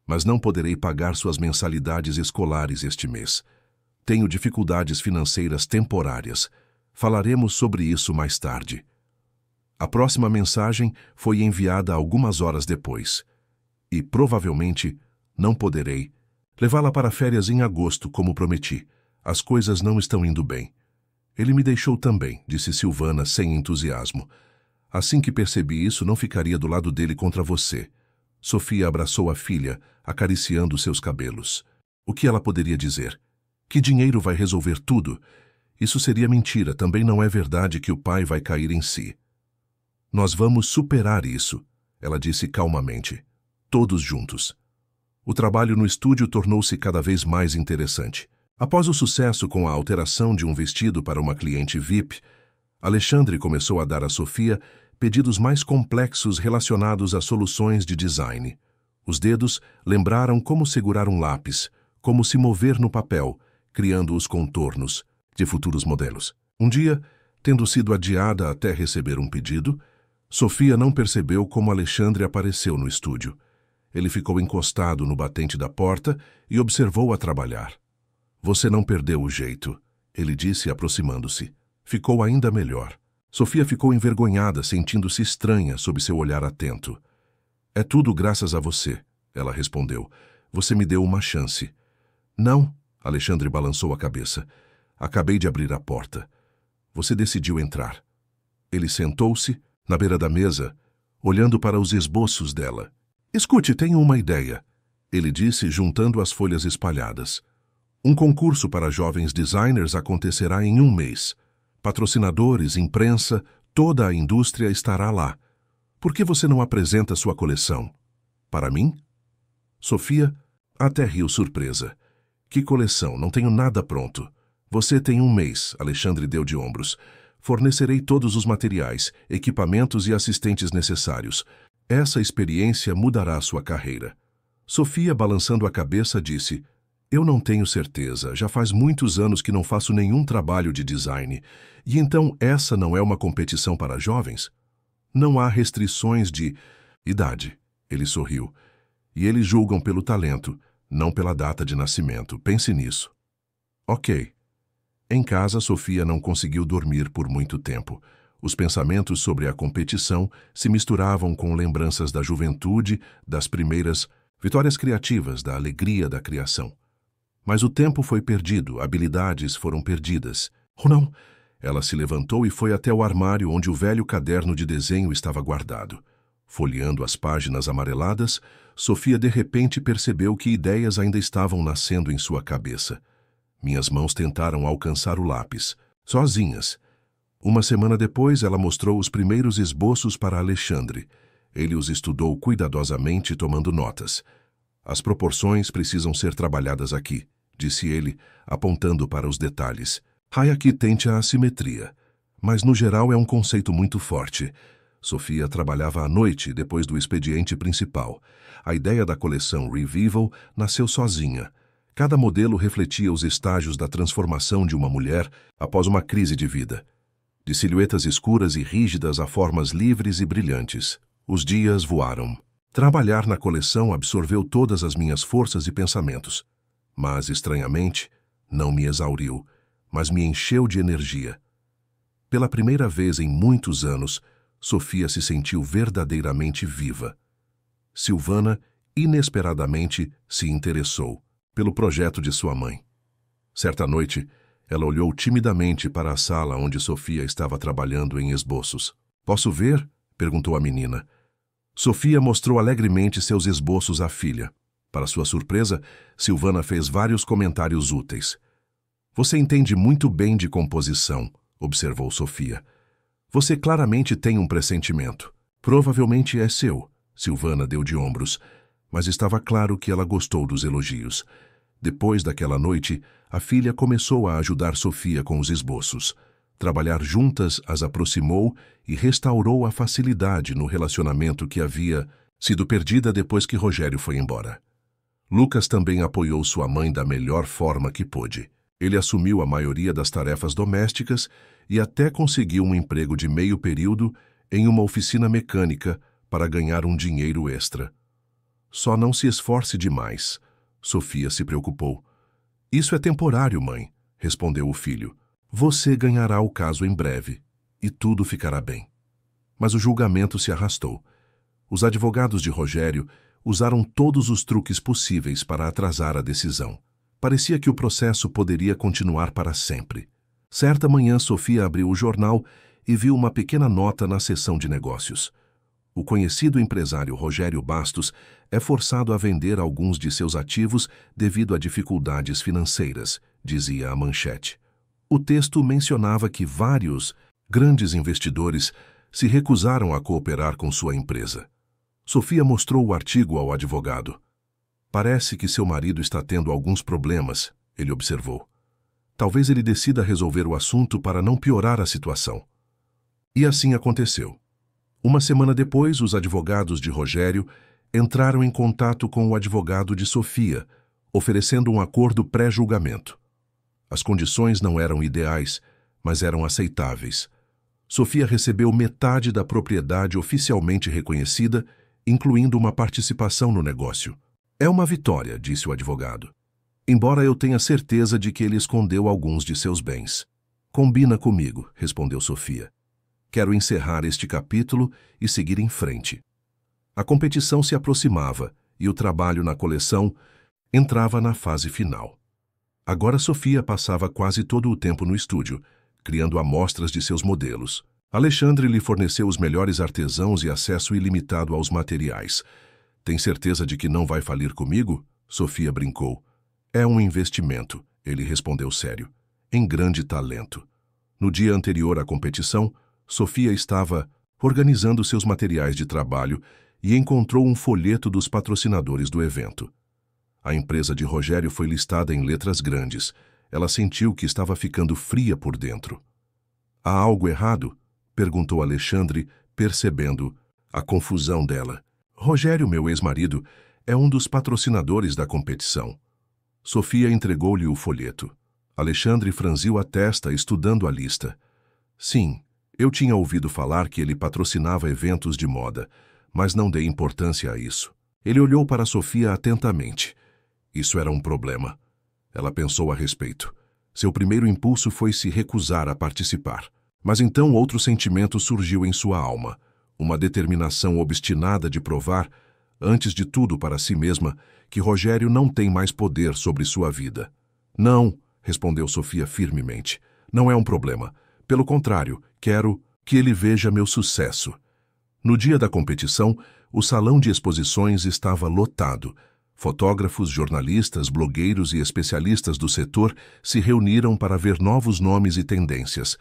mas não poderei pagar suas mensalidades escolares este mês. Tenho dificuldades financeiras temporárias. Falaremos sobre isso mais tarde. A próxima mensagem foi enviada algumas horas depois. E, provavelmente, não poderei levá-la para férias em agosto, como prometi. As coisas não estão indo bem. Ele me deixou também, disse Silvana sem entusiasmo. Assim que percebi isso, não ficaria do lado dele contra você. Sofia abraçou a filha, acariciando seus cabelos. O que ela poderia dizer? Que dinheiro vai resolver tudo? Isso seria mentira, também não é verdade que o pai vai cair em si. Nós vamos superar isso, ela disse calmamente. Todos juntos. O trabalho no estúdio tornou-se cada vez mais interessante. Após o sucesso com a alteração de um vestido para uma cliente VIP, Alexandre começou a dar a Sofia pedidos mais complexos relacionados a soluções de design. Os dedos lembraram como segurar um lápis, como se mover no papel, criando os contornos de futuros modelos. Um dia, tendo sido adiada até receber um pedido, Sofia não percebeu como Alexandre apareceu no estúdio. Ele ficou encostado no batente da porta e observou-a trabalhar. Você não perdeu o jeito, ele disse aproximando-se. Ficou ainda melhor. Sofia ficou envergonhada, sentindo-se estranha sob seu olhar atento. É tudo graças a você, ela respondeu. Você me deu uma chance. Não, Alexandre balançou a cabeça. Acabei de abrir a porta. Você decidiu entrar. Ele sentou-se, na beira da mesa, olhando para os esboços dela. Escute, tenho uma ideia, ele disse, juntando as folhas espalhadas. Um concurso para jovens designers acontecerá em um mês. Patrocinadores, imprensa, toda a indústria estará lá. Por que você não apresenta sua coleção? Para mim? Sofia até riu surpresa. Que coleção? Não tenho nada pronto. Você tem um mês, Alexandre deu de ombros. Fornecerei todos os materiais, equipamentos e assistentes necessários. Essa experiência mudará sua carreira. Sofia, balançando a cabeça, disse, Eu não tenho certeza. Já faz muitos anos que não faço nenhum trabalho de design. E então essa não é uma competição para jovens? Não há restrições de idade. Ele sorriu. E eles julgam pelo talento, não pela data de nascimento. Pense nisso. Ok. Em casa, Sofia não conseguiu dormir por muito tempo. Os pensamentos sobre a competição se misturavam com lembranças da juventude, das primeiras vitórias criativas, da alegria da criação. Mas o tempo foi perdido, habilidades foram perdidas. Oh, não! Ela se levantou e foi até o armário onde o velho caderno de desenho estava guardado. Folheando as páginas amareladas, Sofia de repente percebeu que ideias ainda estavam nascendo em sua cabeça. Minhas mãos tentaram alcançar o lápis, sozinhas. Uma semana depois, ela mostrou os primeiros esboços para Alexandre. Ele os estudou cuidadosamente, tomando notas. As proporções precisam ser trabalhadas aqui, disse ele, apontando para os detalhes. Hayek tente a assimetria, mas no geral é um conceito muito forte. Sofia trabalhava à noite, depois do expediente principal. A ideia da coleção Revival nasceu sozinha. Cada modelo refletia os estágios da transformação de uma mulher após uma crise de vida. De silhuetas escuras e rígidas a formas livres e brilhantes. Os dias voaram. Trabalhar na coleção absorveu todas as minhas forças e pensamentos. Mas, estranhamente, não me exauriu, mas me encheu de energia. Pela primeira vez em muitos anos, Sofia se sentiu verdadeiramente viva. Silvana, inesperadamente, se interessou pelo projeto de sua mãe. Certa noite, ela olhou timidamente para a sala onde Sofia estava trabalhando em esboços. "Posso ver?" perguntou a menina. Sofia mostrou alegremente seus esboços à filha. Para sua surpresa, Silvana fez vários comentários úteis. "Você entende muito bem de composição", observou Sofia. "Você claramente tem um pressentimento. Provavelmente é seu", Silvana deu de ombros, mas estava claro que ela gostou dos elogios. Depois daquela noite, a filha começou a ajudar Sofia com os esboços. Trabalhar juntas as aproximou e restaurou a facilidade no relacionamento que havia sido perdida depois que Rogério foi embora. Lucas também apoiou sua mãe da melhor forma que pôde. Ele assumiu a maioria das tarefas domésticas e até conseguiu um emprego de meio período em uma oficina mecânica para ganhar um dinheiro extra. "Só não se esforce demais", Sofia se preocupou. "Isso é temporário, mãe", respondeu o filho. "Você ganhará o caso em breve, e tudo ficará bem." Mas o julgamento se arrastou. Os advogados de Rogério usaram todos os truques possíveis para atrasar a decisão. Parecia que o processo poderia continuar para sempre. Certa manhã, Sofia abriu o jornal e viu uma pequena nota na seção de negócios. O conhecido empresário Rogério Bastos é forçado a vender alguns de seus ativos devido a dificuldades financeiras, dizia a manchete. O texto mencionava que vários grandes investidores se recusaram a cooperar com sua empresa. Sofia mostrou o artigo ao advogado. "Parece que seu marido está tendo alguns problemas", ele observou. "Talvez ele decida resolver o assunto para não piorar a situação." E assim aconteceu. Uma semana depois, os advogados de Rogério entraram em contato com o advogado de Sofia, oferecendo um acordo pré-julgamento. As condições não eram ideais, mas eram aceitáveis. Sofia recebeu metade da propriedade oficialmente reconhecida, incluindo uma participação no negócio. "É uma vitória", disse o advogado. "Embora eu tenha certeza de que ele escondeu alguns de seus bens." "Combina comigo", respondeu Sofia. "Quero encerrar este capítulo e seguir em frente." A competição se aproximava e o trabalho na coleção entrava na fase final. Agora Sofia passava quase todo o tempo no estúdio, criando amostras de seus modelos. Alexandre lhe forneceu os melhores artesãos e acesso ilimitado aos materiais. "Tem certeza de que não vai falir comigo?" Sofia brincou. "É um investimento", ele respondeu sério, "em grande talento." No dia anterior à competição, Sofia estava organizando seus materiais de trabalho e encontrou um folheto dos patrocinadores do evento. A empresa de Rogério foi listada em letras grandes. Ela sentiu que estava ficando fria por dentro. "Há algo errado?" perguntou Alexandre, percebendo a confusão dela. "Rogério, meu ex-marido, é um dos patrocinadores da competição." Sofia entregou-lhe o folheto. Alexandre franziu a testa, estudando a lista. Sim, eu tinha ouvido falar que ele patrocinava eventos de moda, mas não dei importância a isso. Ele olhou para Sofia atentamente. Isso era um problema. Ela pensou a respeito. Seu primeiro impulso foi se recusar a participar. Mas então outro sentimento surgiu em sua alma. Uma determinação obstinada de provar, antes de tudo para si mesma, que Rogério não tem mais poder sobre sua vida. Não, respondeu Sofia firmemente. Não é um problema. Pelo contrário, quero que ele veja meu sucesso. No dia da competição, o salão de exposições estava lotado. Fotógrafos, jornalistas, blogueiros e especialistas do setor se reuniram para ver novos nomes e tendências.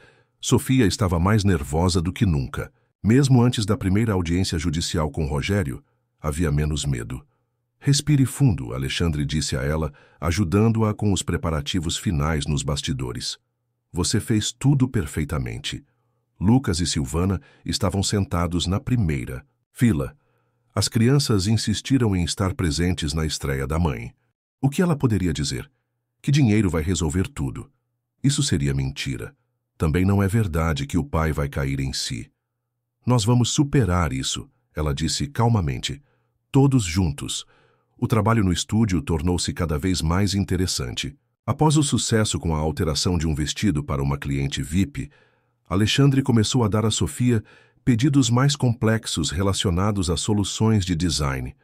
Sofia estava mais nervosa do que nunca. Mesmo antes da primeira audiência judicial com Rogério, havia menos medo. Respire fundo, Alexandre disse a ela, ajudando-a com os preparativos finais nos bastidores. Você fez tudo perfeitamente. Lucas e Silvana estavam sentados na primeira fila. As crianças insistiram em estar presentes na estreia da mãe. O que ela poderia dizer? Que dinheiro vai resolver tudo. Isso seria mentira. Também não é verdade que o pai vai cair em si. Nós vamos superar isso, ela disse calmamente. Todos juntos. O trabalho no estúdio tornou-se cada vez mais interessante. Após o sucesso com a alteração de um vestido para uma cliente VIP, Alexandre começou a dar a Sofia pedidos mais complexos relacionados a soluções de design.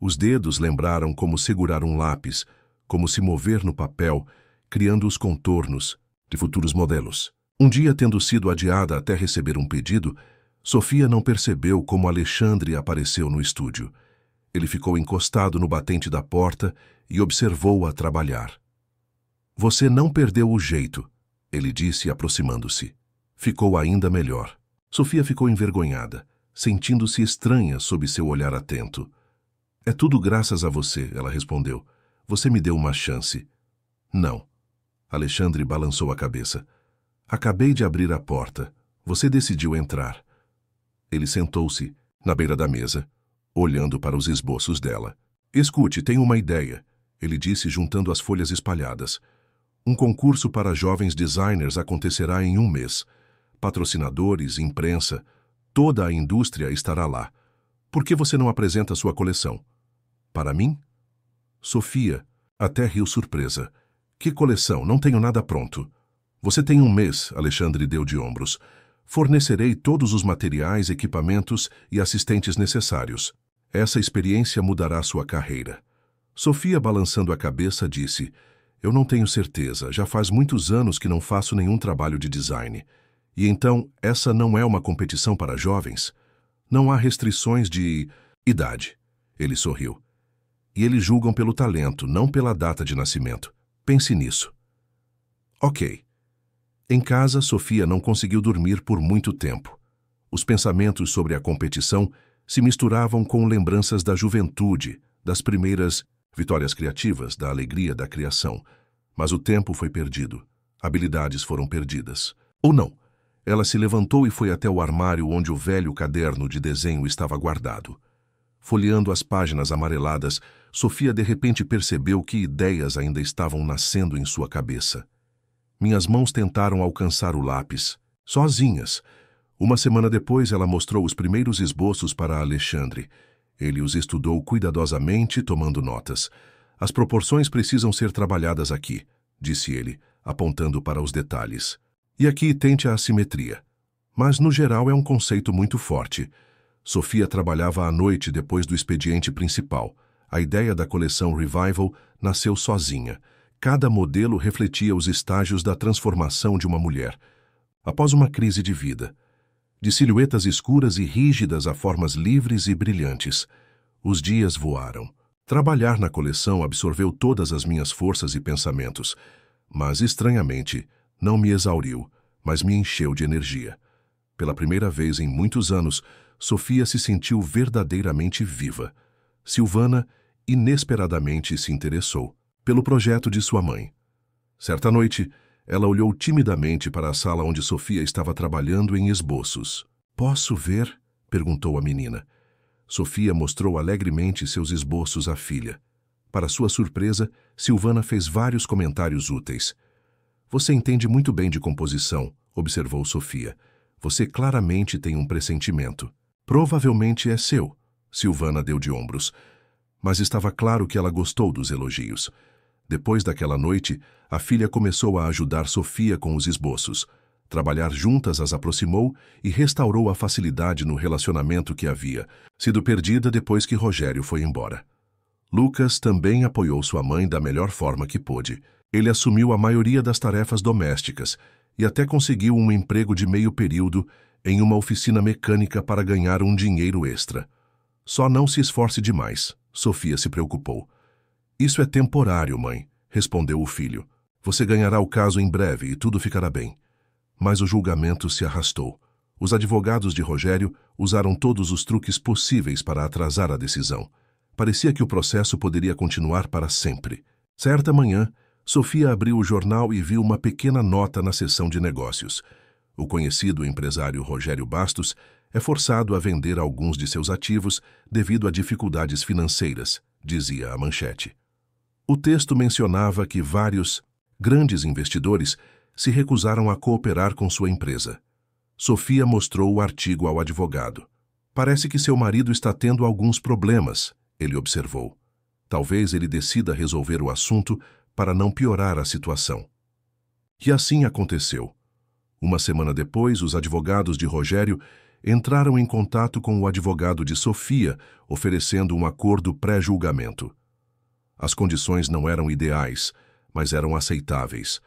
Os dedos lembraram como segurar um lápis, como se mover no papel, criando os contornos de futuros modelos. Um dia, tendo sido adiada até receber um pedido, Sofia não percebeu como Alexandre apareceu no estúdio. Ele ficou encostado no batente da porta e observou-a trabalhar. Você não perdeu o jeito, ele disse, aproximando-se. Ficou ainda melhor. Sofia ficou envergonhada, sentindo-se estranha sob seu olhar atento. É tudo graças a você, ela respondeu. Você me deu uma chance. Não. Alexandre balançou a cabeça. Acabei de abrir a porta. Você decidiu entrar. Ele sentou-se na beira da mesa, olhando para os esboços dela. Escute, tenho uma ideia, ele disse, juntando as folhas espalhadas. Um concurso para jovens designers acontecerá em um mês. Patrocinadores, imprensa, toda a indústria estará lá. Por que você não apresenta sua coleção? Para mim? Sofia até riu surpresa. Que coleção? Não tenho nada pronto. Você tem um mês, Alexandre deu de ombros. Fornecerei todos os materiais, equipamentos e assistentes necessários. Essa experiência mudará sua carreira. Sofia, balançando a cabeça, disse: Eu não tenho certeza, já faz muitos anos que não faço nenhum trabalho de design. E então, essa não é uma competição para jovens? Não há restrições de idade. Ele sorriu. E eles julgam pelo talento, não pela data de nascimento. Pense nisso. Ok. Em casa, Sofia não conseguiu dormir por muito tempo. Os pensamentos sobre a competição se misturavam com lembranças da juventude, das primeiras vitórias criativas, da alegria da criação. Mas o tempo foi perdido. Habilidades foram perdidas. Ou não. Ela se levantou e foi até o armário onde o velho caderno de desenho estava guardado. Folheando as páginas amareladas, Sofia de repente percebeu que ideias ainda estavam nascendo em sua cabeça. Minhas mãos tentaram alcançar o lápis, sozinhas. Uma semana depois, ela mostrou os primeiros esboços para Alexandre. Ele os estudou cuidadosamente, tomando notas. As proporções precisam ser trabalhadas aqui, disse ele, apontando para os detalhes. E aqui tente a assimetria. Mas, no geral, é um conceito muito forte. Sofia trabalhava à noite depois do expediente principal. A ideia da coleção Revival nasceu sozinha. Cada modelo refletia os estágios da transformação de uma mulher. Após uma crise de vida. De silhuetas escuras e rígidas a formas livres e brilhantes. Os dias voaram. Trabalhar na coleção absorveu todas as minhas forças e pensamentos. Mas, estranhamente, não me exauriu, mas me encheu de energia. Pela primeira vez em muitos anos, Sofia se sentiu verdadeiramente viva. Silvana inesperadamente se interessou pelo projeto de sua mãe. Certa noite, ela olhou timidamente para a sala onde Sofia estava trabalhando em esboços. Posso ver? Perguntou a menina. Sofia mostrou alegremente seus esboços à filha. Para sua surpresa, Silvana fez vários comentários úteis. Você entende muito bem de composição, observou Sofia. Você claramente tem um pressentimento. Provavelmente é seu, Silvana deu de ombros. Mas estava claro que ela gostou dos elogios. Depois daquela noite, a filha começou a ajudar Sofia com os esboços. Trabalhar juntas as aproximou e restaurou a facilidade no relacionamento que havia sido perdida depois que Rogério foi embora. Lucas também apoiou sua mãe da melhor forma que pôde. Ele assumiu a maioria das tarefas domésticas e até conseguiu um emprego de meio período em uma oficina mecânica para ganhar um dinheiro extra. Só não se esforce demais, Sofia se preocupou. Isso é temporário, mãe, respondeu o filho. Você ganhará o caso em breve e tudo ficará bem. Mas o julgamento se arrastou. Os advogados de Rogério usaram todos os truques possíveis para atrasar a decisão. Parecia que o processo poderia continuar para sempre. Certa manhã, Sofia abriu o jornal e viu uma pequena nota na seção de negócios. O conhecido empresário Rogério Bastos é forçado a vender alguns de seus ativos devido a dificuldades financeiras, dizia a manchete. O texto mencionava que vários grandes investidores se recusaram a cooperar com sua empresa. Sofia mostrou o artigo ao advogado. Parece que seu marido está tendo alguns problemas, ele observou. Talvez ele decida resolver o assunto para não piorar a situação. E assim aconteceu. Uma semana depois, os advogados de Rogério entraram em contato com o advogado de Sofia, oferecendo um acordo pré-julgamento. As condições não eram ideais, mas eram aceitáveis.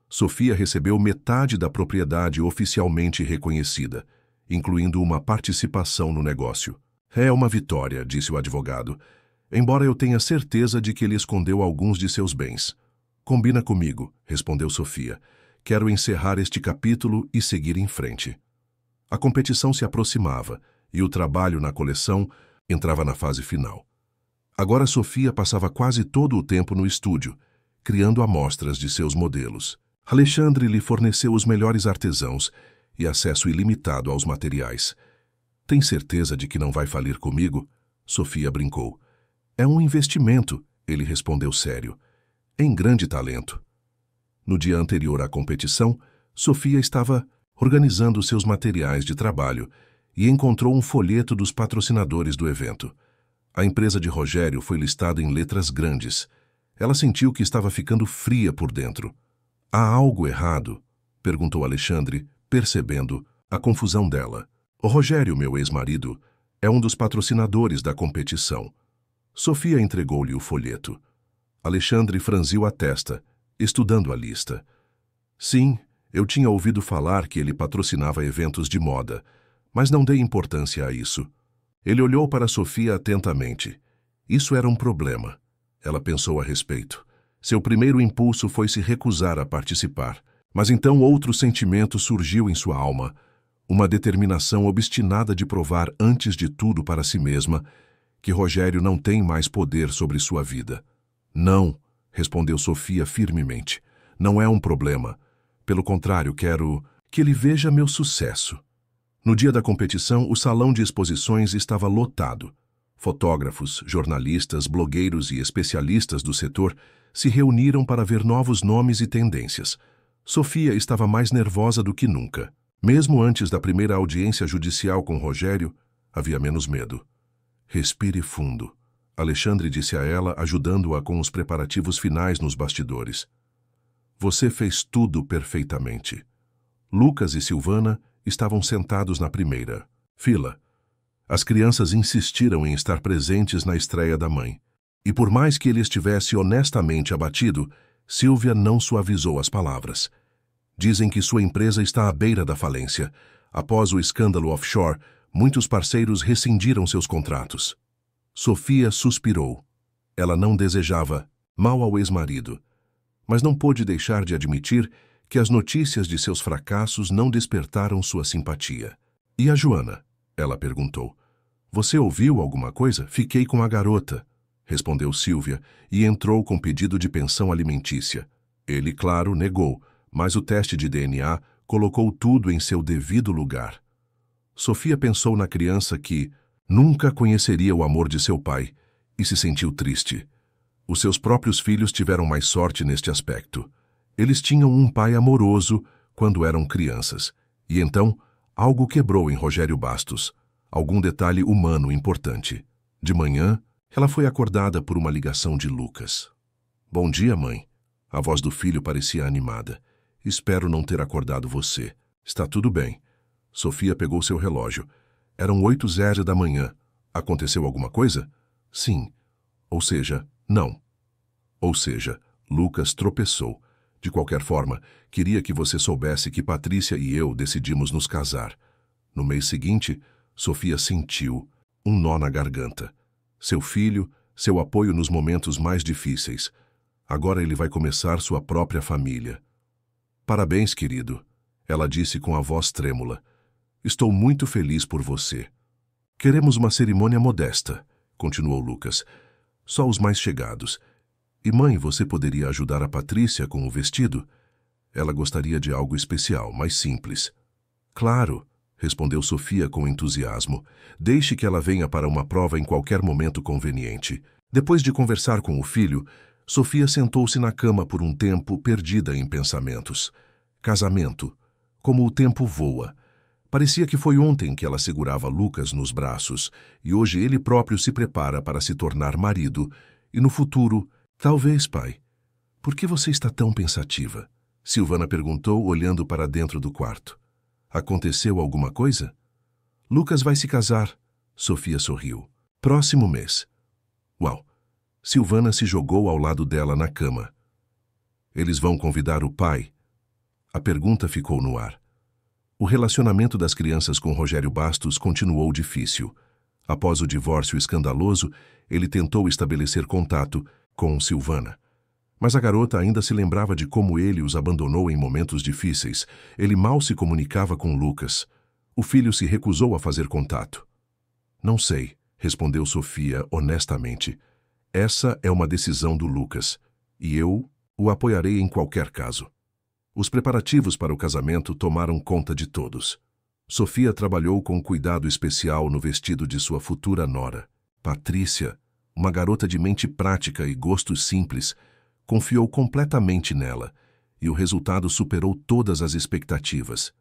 Sofia recebeu metade da propriedade oficialmente reconhecida, incluindo uma participação no negócio. É uma vitória, disse o advogado, embora eu tenha certeza de que ele escondeu alguns de seus bens. Combina comigo, respondeu Sofia. Quero encerrar este capítulo e seguir em frente. A competição se aproximava e o trabalho na coleção entrava na fase final. Agora Sofia passava quase todo o tempo no estúdio, criando amostras de seus modelos. Alexandre lhe forneceu os melhores artesãos e acesso ilimitado aos materiais. Tem certeza de que não vai falir comigo? Sofia brincou. É um investimento, ele respondeu sério. Em grande talento. No dia anterior à competição, Sofia estava organizando seus materiais de trabalho e encontrou um folheto dos patrocinadores do evento. A empresa de Rogério foi listada em letras grandes. Ela sentiu que estava ficando fria por dentro. Há algo errado? Perguntou Alexandre, percebendo a confusão dela. O Rogério, meu ex-marido, é um dos patrocinadores da competição. Sofia entregou-lhe o folheto. Alexandre franziu a testa, estudando a lista. Sim, eu tinha ouvido falar que ele patrocinava eventos de moda, mas não dei importância a isso. Ele olhou para Sofia atentamente. Isso era um problema. Ela pensou a respeito. Seu primeiro impulso foi se recusar a participar, mas então outro sentimento surgiu em sua alma, uma determinação obstinada de provar antes de tudo para si mesma que Rogério não tem mais poder sobre sua vida. Não, respondeu Sofia firmemente. Não é um problema. Pelo contrário, quero que ele veja meu sucesso. No dia da competição, o salão de exposições estava lotado. Fotógrafos, jornalistas, blogueiros e especialistas do setor se reuniram para ver novos nomes e tendências. Sofia estava mais nervosa do que nunca. Mesmo antes da primeira audiência judicial com Rogério, havia menos medo. Respire fundo, Alexandre disse a ela, ajudando-a com os preparativos finais nos bastidores. Você fez tudo perfeitamente. Lucas e Silvana estavam sentados na primeira fila. As crianças insistiram em estar presentes na estreia da mãe. E por mais que ele estivesse honestamente abatido, Silvia não suavizou as palavras. Dizem que sua empresa está à beira da falência. Após o escândalo offshore, muitos parceiros rescindiram seus contratos. Sofia suspirou. Ela não desejava mal ao ex-marido, mas não pôde deixar de admitir que as notícias de seus fracassos não despertaram sua simpatia. E a Joana? Ela perguntou. Você ouviu alguma coisa? Fiquei com a garota, respondeu Silvia, e entrou com pedido de pensão alimentícia. Ele, claro, negou, mas o teste de DNA colocou tudo em seu devido lugar. Sofia pensou na criança que nunca conheceria o amor de seu pai e se sentiu triste. Os seus próprios filhos tiveram mais sorte neste aspecto. Eles tinham um pai amoroso quando eram crianças. E então, algo quebrou em Rogério Bastos. Algum detalhe humano importante. De manhã, ela foi acordada por uma ligação de Lucas. Bom dia, mãe. A voz do filho parecia animada. Espero não ter acordado você. Está tudo bem. Sofia pegou seu relógio. Eram 8h da manhã. Aconteceu alguma coisa? Sim. Ou seja, não. Ou seja, Lucas tropeçou. De qualquer forma, queria que você soubesse que Patrícia e eu decidimos nos casar. No mês seguinte, Sofia sentiu um nó na garganta. Seu filho, seu apoio nos momentos mais difíceis. Agora ele vai começar sua própria família. Parabéns, querido, ela disse com a voz trêmula. Estou muito feliz por você. Queremos uma cerimônia modesta, continuou Lucas. Só os mais chegados. E mãe, você poderia ajudar a Patrícia com o vestido? Ela gostaria de algo especial, mais simples. Claro, respondeu Sofia com entusiasmo. Deixe que ela venha para uma prova em qualquer momento conveniente. Depois de conversar com o filho, Sofia sentou-se na cama por um tempo, perdida em pensamentos. Casamento. Como o tempo voa. Parecia que foi ontem que ela segurava Lucas nos braços, e hoje ele próprio se prepara para se tornar marido, e no futuro, talvez, pai. Por que você está tão pensativa? Silvana perguntou, olhando para dentro do quarto. Aconteceu alguma coisa? Lucas vai se casar. Sofia sorriu. Próximo mês. Uau! Silvana se jogou ao lado dela na cama. Eles vão convidar o pai? A pergunta ficou no ar. O relacionamento das crianças com Rogério Bastos continuou difícil. Após o divórcio escandaloso, ele tentou estabelecer contato com Silvana. Mas a garota ainda se lembrava de como ele os abandonou em momentos difíceis. Ele mal se comunicava com Lucas. O filho se recusou a fazer contato. Não sei, respondeu Sofia honestamente. Essa é uma decisão do Lucas, e eu o apoiarei em qualquer caso. Os preparativos para o casamento tomaram conta de todos. Sofia trabalhou com cuidado especial no vestido de sua futura nora. Patrícia, uma garota de mente prática e gostos simples, confiou completamente nela, e o resultado superou todas as expectativas.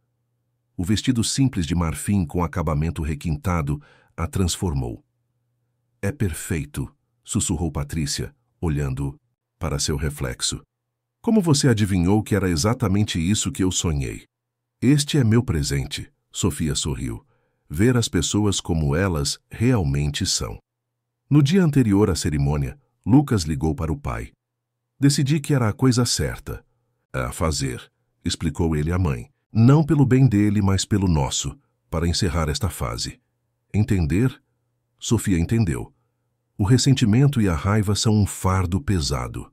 O vestido simples de marfim com acabamento requintado a transformou. É perfeito, sussurrou Patrícia, olhando para seu reflexo. Como você adivinhou que era exatamente isso que eu sonhei? Este é meu presente, Sofia sorriu. Ver as pessoas como elas realmente são. No dia anterior à cerimônia, Lucas ligou para o pai. Decidi que era a coisa certa a fazer, explicou ele à mãe. Não pelo bem dele, mas pelo nosso, para encerrar esta fase. Entender? Sofia entendeu. O ressentimento e a raiva são um fardo pesado.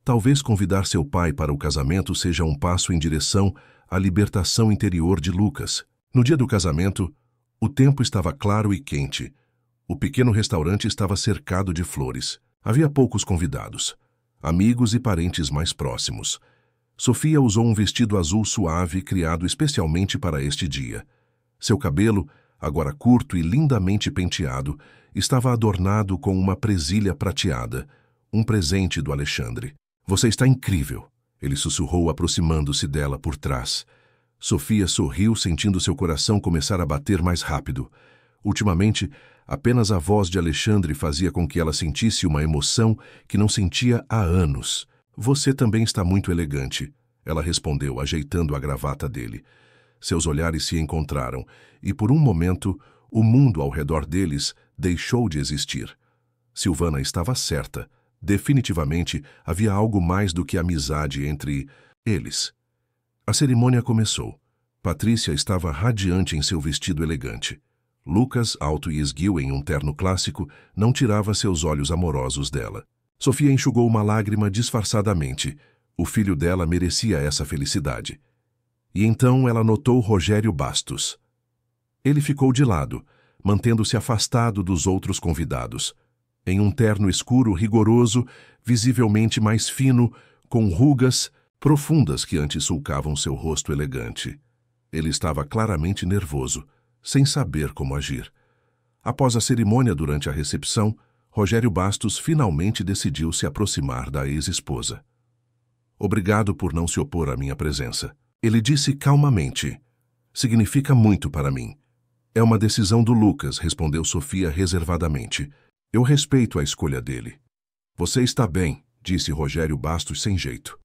Talvez convidar seu pai para o casamento seja um passo em direção à libertação interior de Lucas. No dia do casamento, o tempo estava claro e quente. O pequeno restaurante estava cercado de flores. Havia poucos convidados, amigos e parentes mais próximos. Sofia usou um vestido azul suave criado especialmente para este dia. Seu cabelo, agora curto e lindamente penteado, estava adornado com uma presilha prateada, um presente do Alexandre. Você está incrível, ele sussurrou aproximando-se dela por trás. Sofia sorriu, sentindo seu coração começar a bater mais rápido. Ultimamente, apenas a voz de Alexandre fazia com que ela sentisse uma emoção que não sentia há anos. Você também está muito elegante, ela respondeu, ajeitando a gravata dele. Seus olhares se encontraram, e por um momento, o mundo ao redor deles deixou de existir. Silvana estava certa. Definitivamente, havia algo mais do que amizade entre eles. A cerimônia começou. Patrícia estava radiante em seu vestido elegante. Lucas, alto e esguio em um terno clássico, não tirava seus olhos amorosos dela. Sofia enxugou uma lágrima disfarçadamente. O filho dela merecia essa felicidade. E então ela notou Rogério Bastos. Ele ficou de lado, mantendo-se afastado dos outros convidados. Em um terno escuro rigoroso, visivelmente mais fino, com rugas profundas que antes sulcavam seu rosto elegante. Ele estava claramente nervoso, sem saber como agir. Após a cerimônia durante a recepção, Rogério Bastos finalmente decidiu se aproximar da ex-esposa. Obrigado por não se opor à minha presença. Ele disse calmamente. Significa muito para mim. É uma decisão do Lucas, respondeu Sofia reservadamente. Eu respeito a escolha dele. Você está bem, disse Rogério Bastos sem jeito.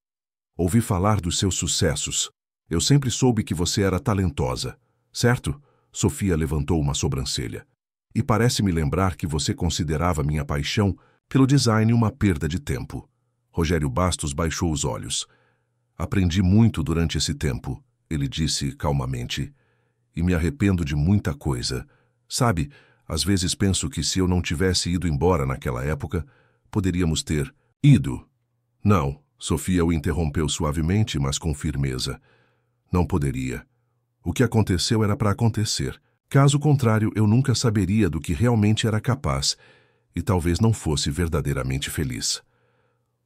Ouvi falar dos seus sucessos. Eu sempre soube que você era talentosa, certo? Sofia levantou uma sobrancelha. E parece-me lembrar que você considerava minha paixão pelo design uma perda de tempo. Rogério Bastos baixou os olhos. Aprendi muito durante esse tempo, ele disse calmamente. E me arrependo de muita coisa. Sabe, às vezes penso que se eu não tivesse ido embora naquela época, poderíamos ter ido. Não, Sofia o interrompeu suavemente, mas com firmeza. Não poderia. O que aconteceu era para acontecer. Caso contrário, eu nunca saberia do que realmente era capaz e talvez não fosse verdadeiramente feliz.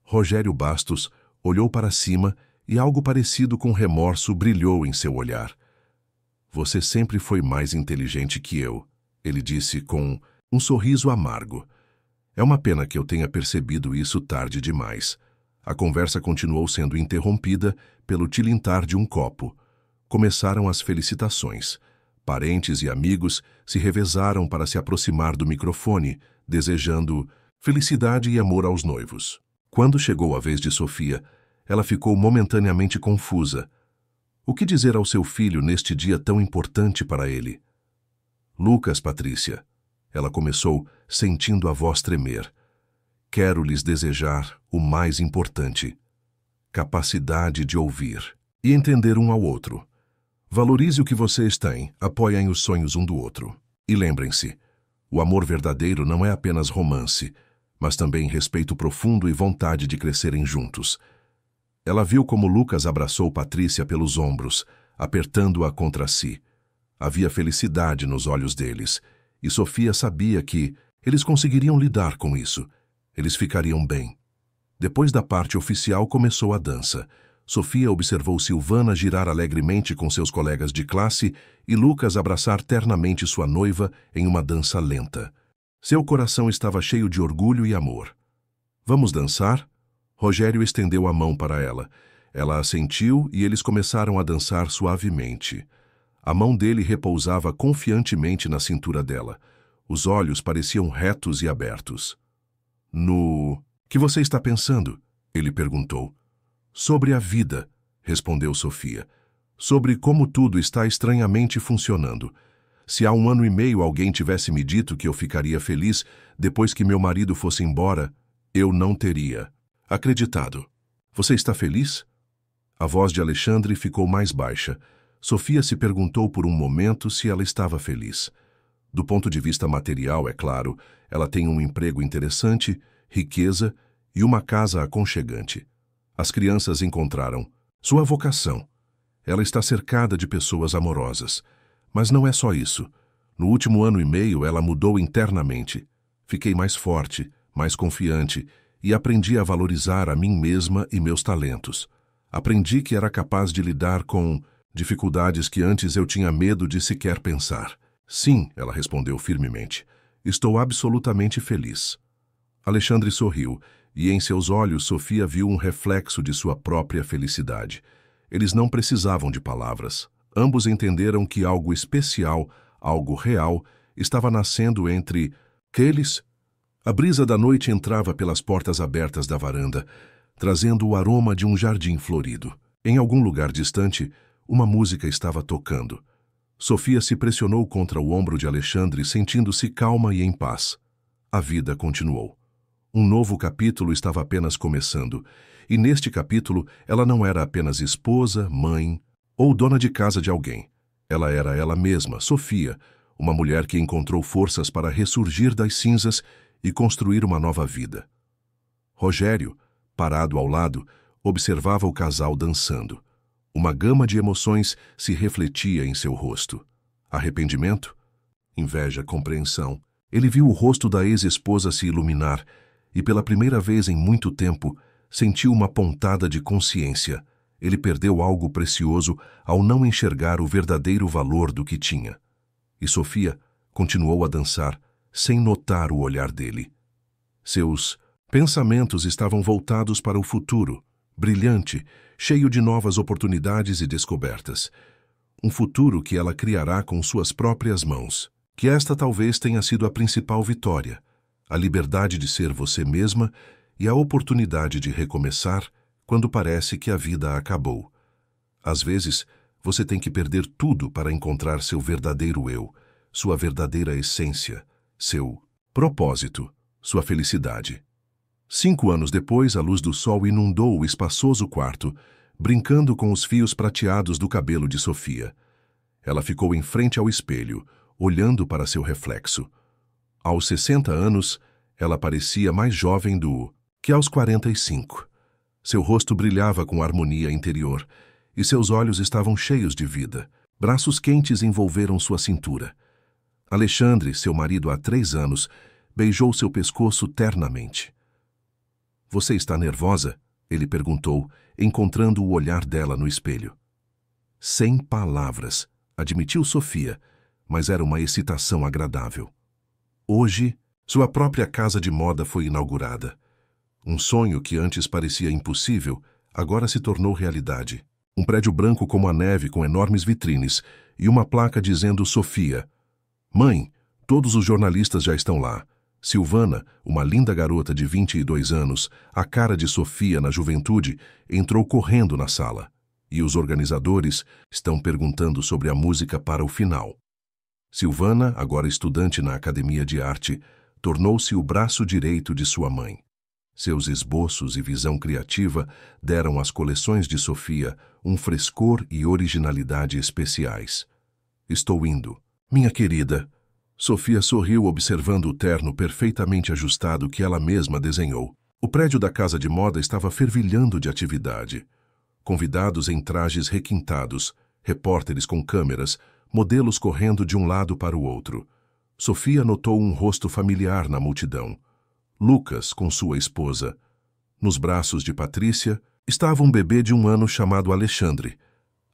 Rogério Bastos olhou para cima e algo parecido com remorso brilhou em seu olhar. Você sempre foi mais inteligente que eu, ele disse com um sorriso amargo. É uma pena que eu tenha percebido isso tarde demais. A conversa continuou sendo interrompida pelo tilintar de um copo. Começaram as felicitações. Parentes e amigos se revezaram para se aproximar do microfone, desejando felicidade e amor aos noivos. Quando chegou a vez de Sofia, ela ficou momentaneamente confusa. O que dizer ao seu filho neste dia tão importante para ele? Lucas, Patrícia, ela começou, sentindo a voz tremer. Quero lhes desejar o mais importante: capacidade de ouvir e entender um ao outro. Valorize o que vocês têm, apoiem os sonhos um do outro. E lembrem-se, o amor verdadeiro não é apenas romance, mas também respeito profundo e vontade de crescerem juntos. Ela viu como Lucas abraçou Patrícia pelos ombros, apertando-a contra si. Havia felicidade nos olhos deles, e Sofia sabia que eles conseguiriam lidar com isso. Eles ficariam bem. Depois da parte oficial começou a dança. Sofia observou Silvana girar alegremente com seus colegas de classe e Lucas abraçar ternamente sua noiva em uma dança lenta. Seu coração estava cheio de orgulho e amor. Vamos dançar? Rogério estendeu a mão para ela. Ela assentiu e eles começaram a dançar suavemente. A mão dele repousava confiantemente na cintura dela. Os olhos pareciam retos e abertos. No que você está pensando? Ele perguntou. Sobre a vida, respondeu Sofia. Sobre como tudo está estranhamente funcionando. Se há 1 ano e meio alguém tivesse me dito que eu ficaria feliz depois que meu marido fosse embora, eu não teria acreditado. Você está feliz? A voz de Alexandre ficou mais baixa. Sofia se perguntou por um momento se ela estava feliz. Do ponto de vista material, é claro, ela tem um emprego interessante, riqueza e uma casa aconchegante. As crianças encontraram sua vocação. Ela está cercada de pessoas amorosas. Mas não é só isso. No último 1 ano e meio, ela mudou internamente. Fiquei mais forte, mais confiante e aprendi a valorizar a mim mesma e meus talentos. Aprendi que era capaz de lidar com dificuldades que antes eu tinha medo de sequer pensar. Sim, ela respondeu firmemente. Estou absolutamente feliz. Alexandre sorriu, e em seus olhos Sofia viu um reflexo de sua própria felicidade. Eles não precisavam de palavras. Ambos entenderam que algo especial, algo real, estava nascendo entre eles. A brisa da noite entrava pelas portas abertas da varanda, trazendo o aroma de um jardim florido. Em algum lugar distante, uma música estava tocando. Sofia se pressionou contra o ombro de Alexandre, sentindo-se calma e em paz. A vida continuou. Um novo capítulo estava apenas começando, e neste capítulo ela não era apenas esposa, mãe ou dona de casa de alguém. Ela era ela mesma, Sofia, uma mulher que encontrou forças para ressurgir das cinzas e construir uma nova vida. Rogério, parado ao lado, observava o casal dançando. Uma gama de emoções se refletia em seu rosto. Arrependimento? Inveja, compreensão. Ele viu o rosto da ex-esposa se iluminar e, pela primeira vez em muito tempo, sentiu uma pontada de consciência. Ele perdeu algo precioso ao não enxergar o verdadeiro valor do que tinha. E Sofia continuou a dançar, sem notar o olhar dele. Seus pensamentos estavam voltados para o futuro, brilhante, cheio de novas oportunidades e descobertas. Um futuro que ela criará com suas próprias mãos. Que esta talvez tenha sido a principal vitória, a liberdade de ser você mesma e a oportunidade de recomeçar quando parece que a vida acabou. Às vezes, você tem que perder tudo para encontrar seu verdadeiro eu, sua verdadeira essência, seu propósito, sua felicidade. 5 anos depois, a luz do sol inundou o espaçoso quarto, brincando com os fios prateados do cabelo de Sofia. Ela ficou em frente ao espelho, olhando para seu reflexo. Aos 60 anos, ela parecia mais jovem que aos 45. Seu rosto brilhava com harmonia interior, e seus olhos estavam cheios de vida. Braços quentes envolveram sua cintura. Alexandre, seu marido há 3 anos, beijou seu pescoço ternamente. "Você está nervosa?" ele perguntou, encontrando o olhar dela no espelho. Sem palavras, admitiu Sofia, mas era uma excitação agradável. Hoje, sua própria casa de moda foi inaugurada. Um sonho que antes parecia impossível, agora se tornou realidade. Um prédio branco como a neve com enormes vitrines e uma placa dizendo Sofia. "Mãe, todos os jornalistas já estão lá." Silvana, uma linda garota de 22 anos, a cara de Sofia na juventude, entrou correndo na sala. E os organizadores estão perguntando sobre a música para o final. Silvana, agora estudante na Academia de Arte, tornou-se o braço direito de sua mãe. Seus esboços e visão criativa deram às coleções de Sofia um frescor e originalidade especiais. "Estou indo, minha querida." Sofia sorriu observando o terno perfeitamente ajustado que ela mesma desenhou. O prédio da casa de moda estava fervilhando de atividade. Convidados em trajes requintados, repórteres com câmeras, modelos correndo de um lado para o outro. Sofia notou um rosto familiar na multidão. Lucas, com sua esposa. Nos braços de Patrícia, estava um bebê de 1 ano chamado Alexandre.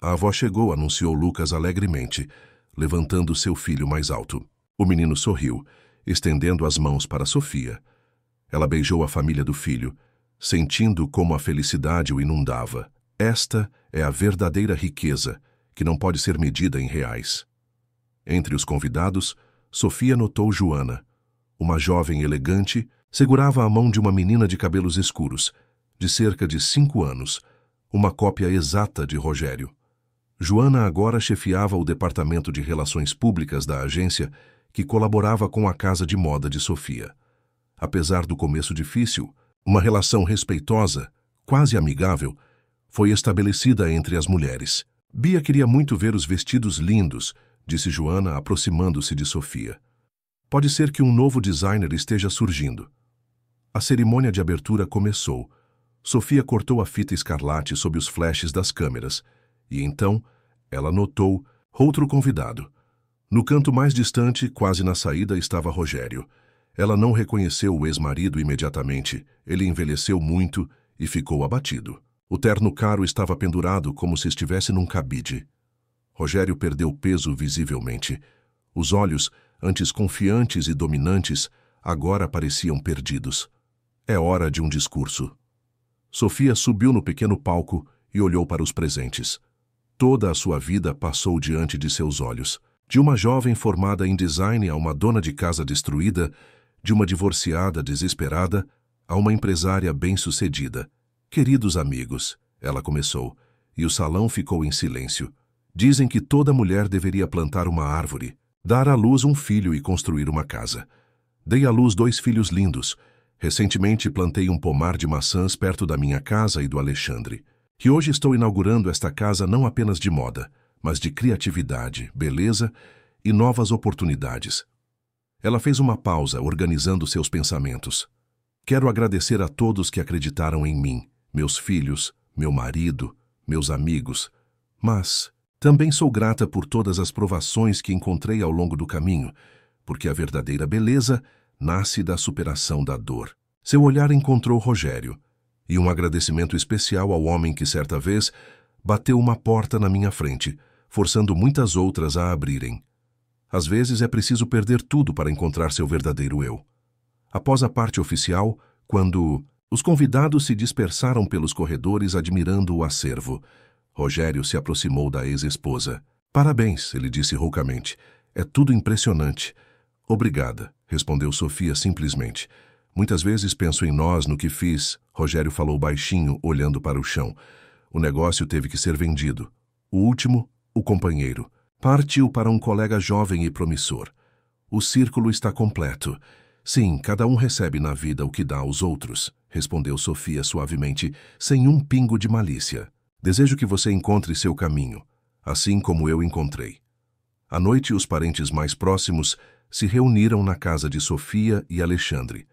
A avó chegou, anunciou Lucas alegremente, levantando seu filho mais alto. O menino sorriu, estendendo as mãos para Sofia. Ela beijou a família do filho, sentindo como a felicidade o inundava. Esta é a verdadeira riqueza, que não pode ser medida em reais. Entre os convidados, Sofia notou Joana. Uma jovem elegante segurava a mão de uma menina de cabelos escuros, de cerca de 5 anos, uma cópia exata de Rogério. Joana agora chefiava o departamento de relações públicas da agência que colaborava com a casa de moda de Sofia. Apesar do começo difícil, uma relação respeitosa, quase amigável, foi estabelecida entre as mulheres. "Bia queria muito ver os vestidos lindos", disse Joana, aproximando-se de Sofia. "Pode ser que um novo designer esteja surgindo." A cerimônia de abertura começou. Sofia cortou a fita escarlate sob os flashes das câmeras, e então ela notou outro convidado. No canto mais distante, quase na saída, estava Rogério. Ela não reconheceu o ex-marido imediatamente. Ele envelheceu muito e ficou abatido. O terno caro estava pendurado como se estivesse num cabide. Rogério perdeu peso visivelmente. Os olhos, antes confiantes e dominantes, agora pareciam perdidos. É hora de um discurso. Sofia subiu no pequeno palco e olhou para os presentes. Toda a sua vida passou diante de seus olhos. De uma jovem formada em design a uma dona de casa destruída, de uma divorciada desesperada a uma empresária bem-sucedida. "Queridos amigos", ela começou, e o salão ficou em silêncio. "Dizem que toda mulher deveria plantar uma árvore, dar à luz um filho e construir uma casa. Dei à luz 2 filhos lindos. Recentemente plantei um pomar de maçãs perto da minha casa e do Alexandre. E hoje estou inaugurando esta casa não apenas de moda, mas de criatividade, beleza e novas oportunidades." Ela fez uma pausa, organizando seus pensamentos. "Quero agradecer a todos que acreditaram em mim, meus filhos, meu marido, meus amigos. Mas também sou grata por todas as provações que encontrei ao longo do caminho, porque a verdadeira beleza nasce da superação da dor." Seu olhar encontrou Rogério, e um agradecimento especial ao homem que certa vez bateu uma porta na minha frente, forçando muitas outras a abrirem. Às vezes é preciso perder tudo para encontrar seu verdadeiro eu. Após a parte oficial, quando os convidados se dispersaram pelos corredores admirando o acervo, Rogério se aproximou da ex-esposa. Parabéns, ele disse roucamente. É tudo impressionante. Obrigada, respondeu Sofia simplesmente. Muitas vezes penso em nós, no que fiz, Rogério falou baixinho, olhando para o chão. O negócio teve que ser vendido. O último, o companheiro, partiu para um colega jovem e promissor. O círculo está completo. Sim, cada um recebe na vida o que dá aos outros, respondeu Sofia suavemente, sem um pingo de malícia. Desejo que você encontre seu caminho, assim como eu encontrei. À noite, os parentes mais próximos se reuniram na casa de Sofia e Alexandre.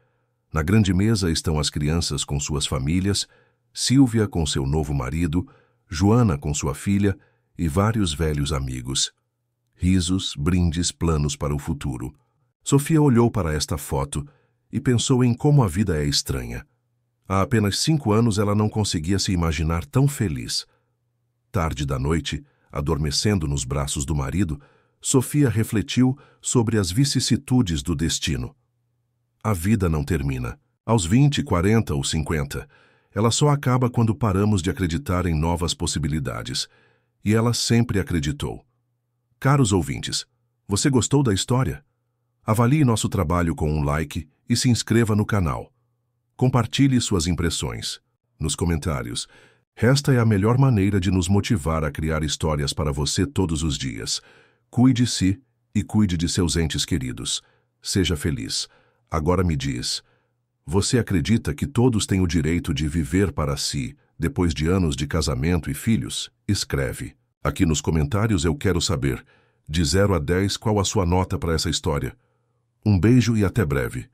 Na grande mesa estão as crianças com suas famílias, Sílvia com seu novo marido, Joana com sua filha e vários velhos amigos. Risos, brindes, planos para o futuro. Sofia olhou para esta foto e pensou em como a vida é estranha. Há apenas 5 anos ela não conseguia se imaginar tão feliz. Tarde da noite, adormecendo nos braços do marido, Sofia refletiu sobre as vicissitudes do destino. A vida não termina. Aos 20, 40 ou 50, ela só acaba quando paramos de acreditar em novas possibilidades. E ela sempre acreditou. Caros ouvintes, você gostou da história? Avalie nosso trabalho com um like e se inscreva no canal. Compartilhe suas impressões nos comentários. Esta é a melhor maneira de nos motivar a criar histórias para você todos os dias. Cuide-se e cuide de seus entes queridos. Seja feliz. Agora me diz, você acredita que todos têm o direito de viver para si, depois de anos de casamento e filhos? Escreve. Aqui nos comentários eu quero saber, de 0 a 10, qual a sua nota para essa história. Um beijo e até breve.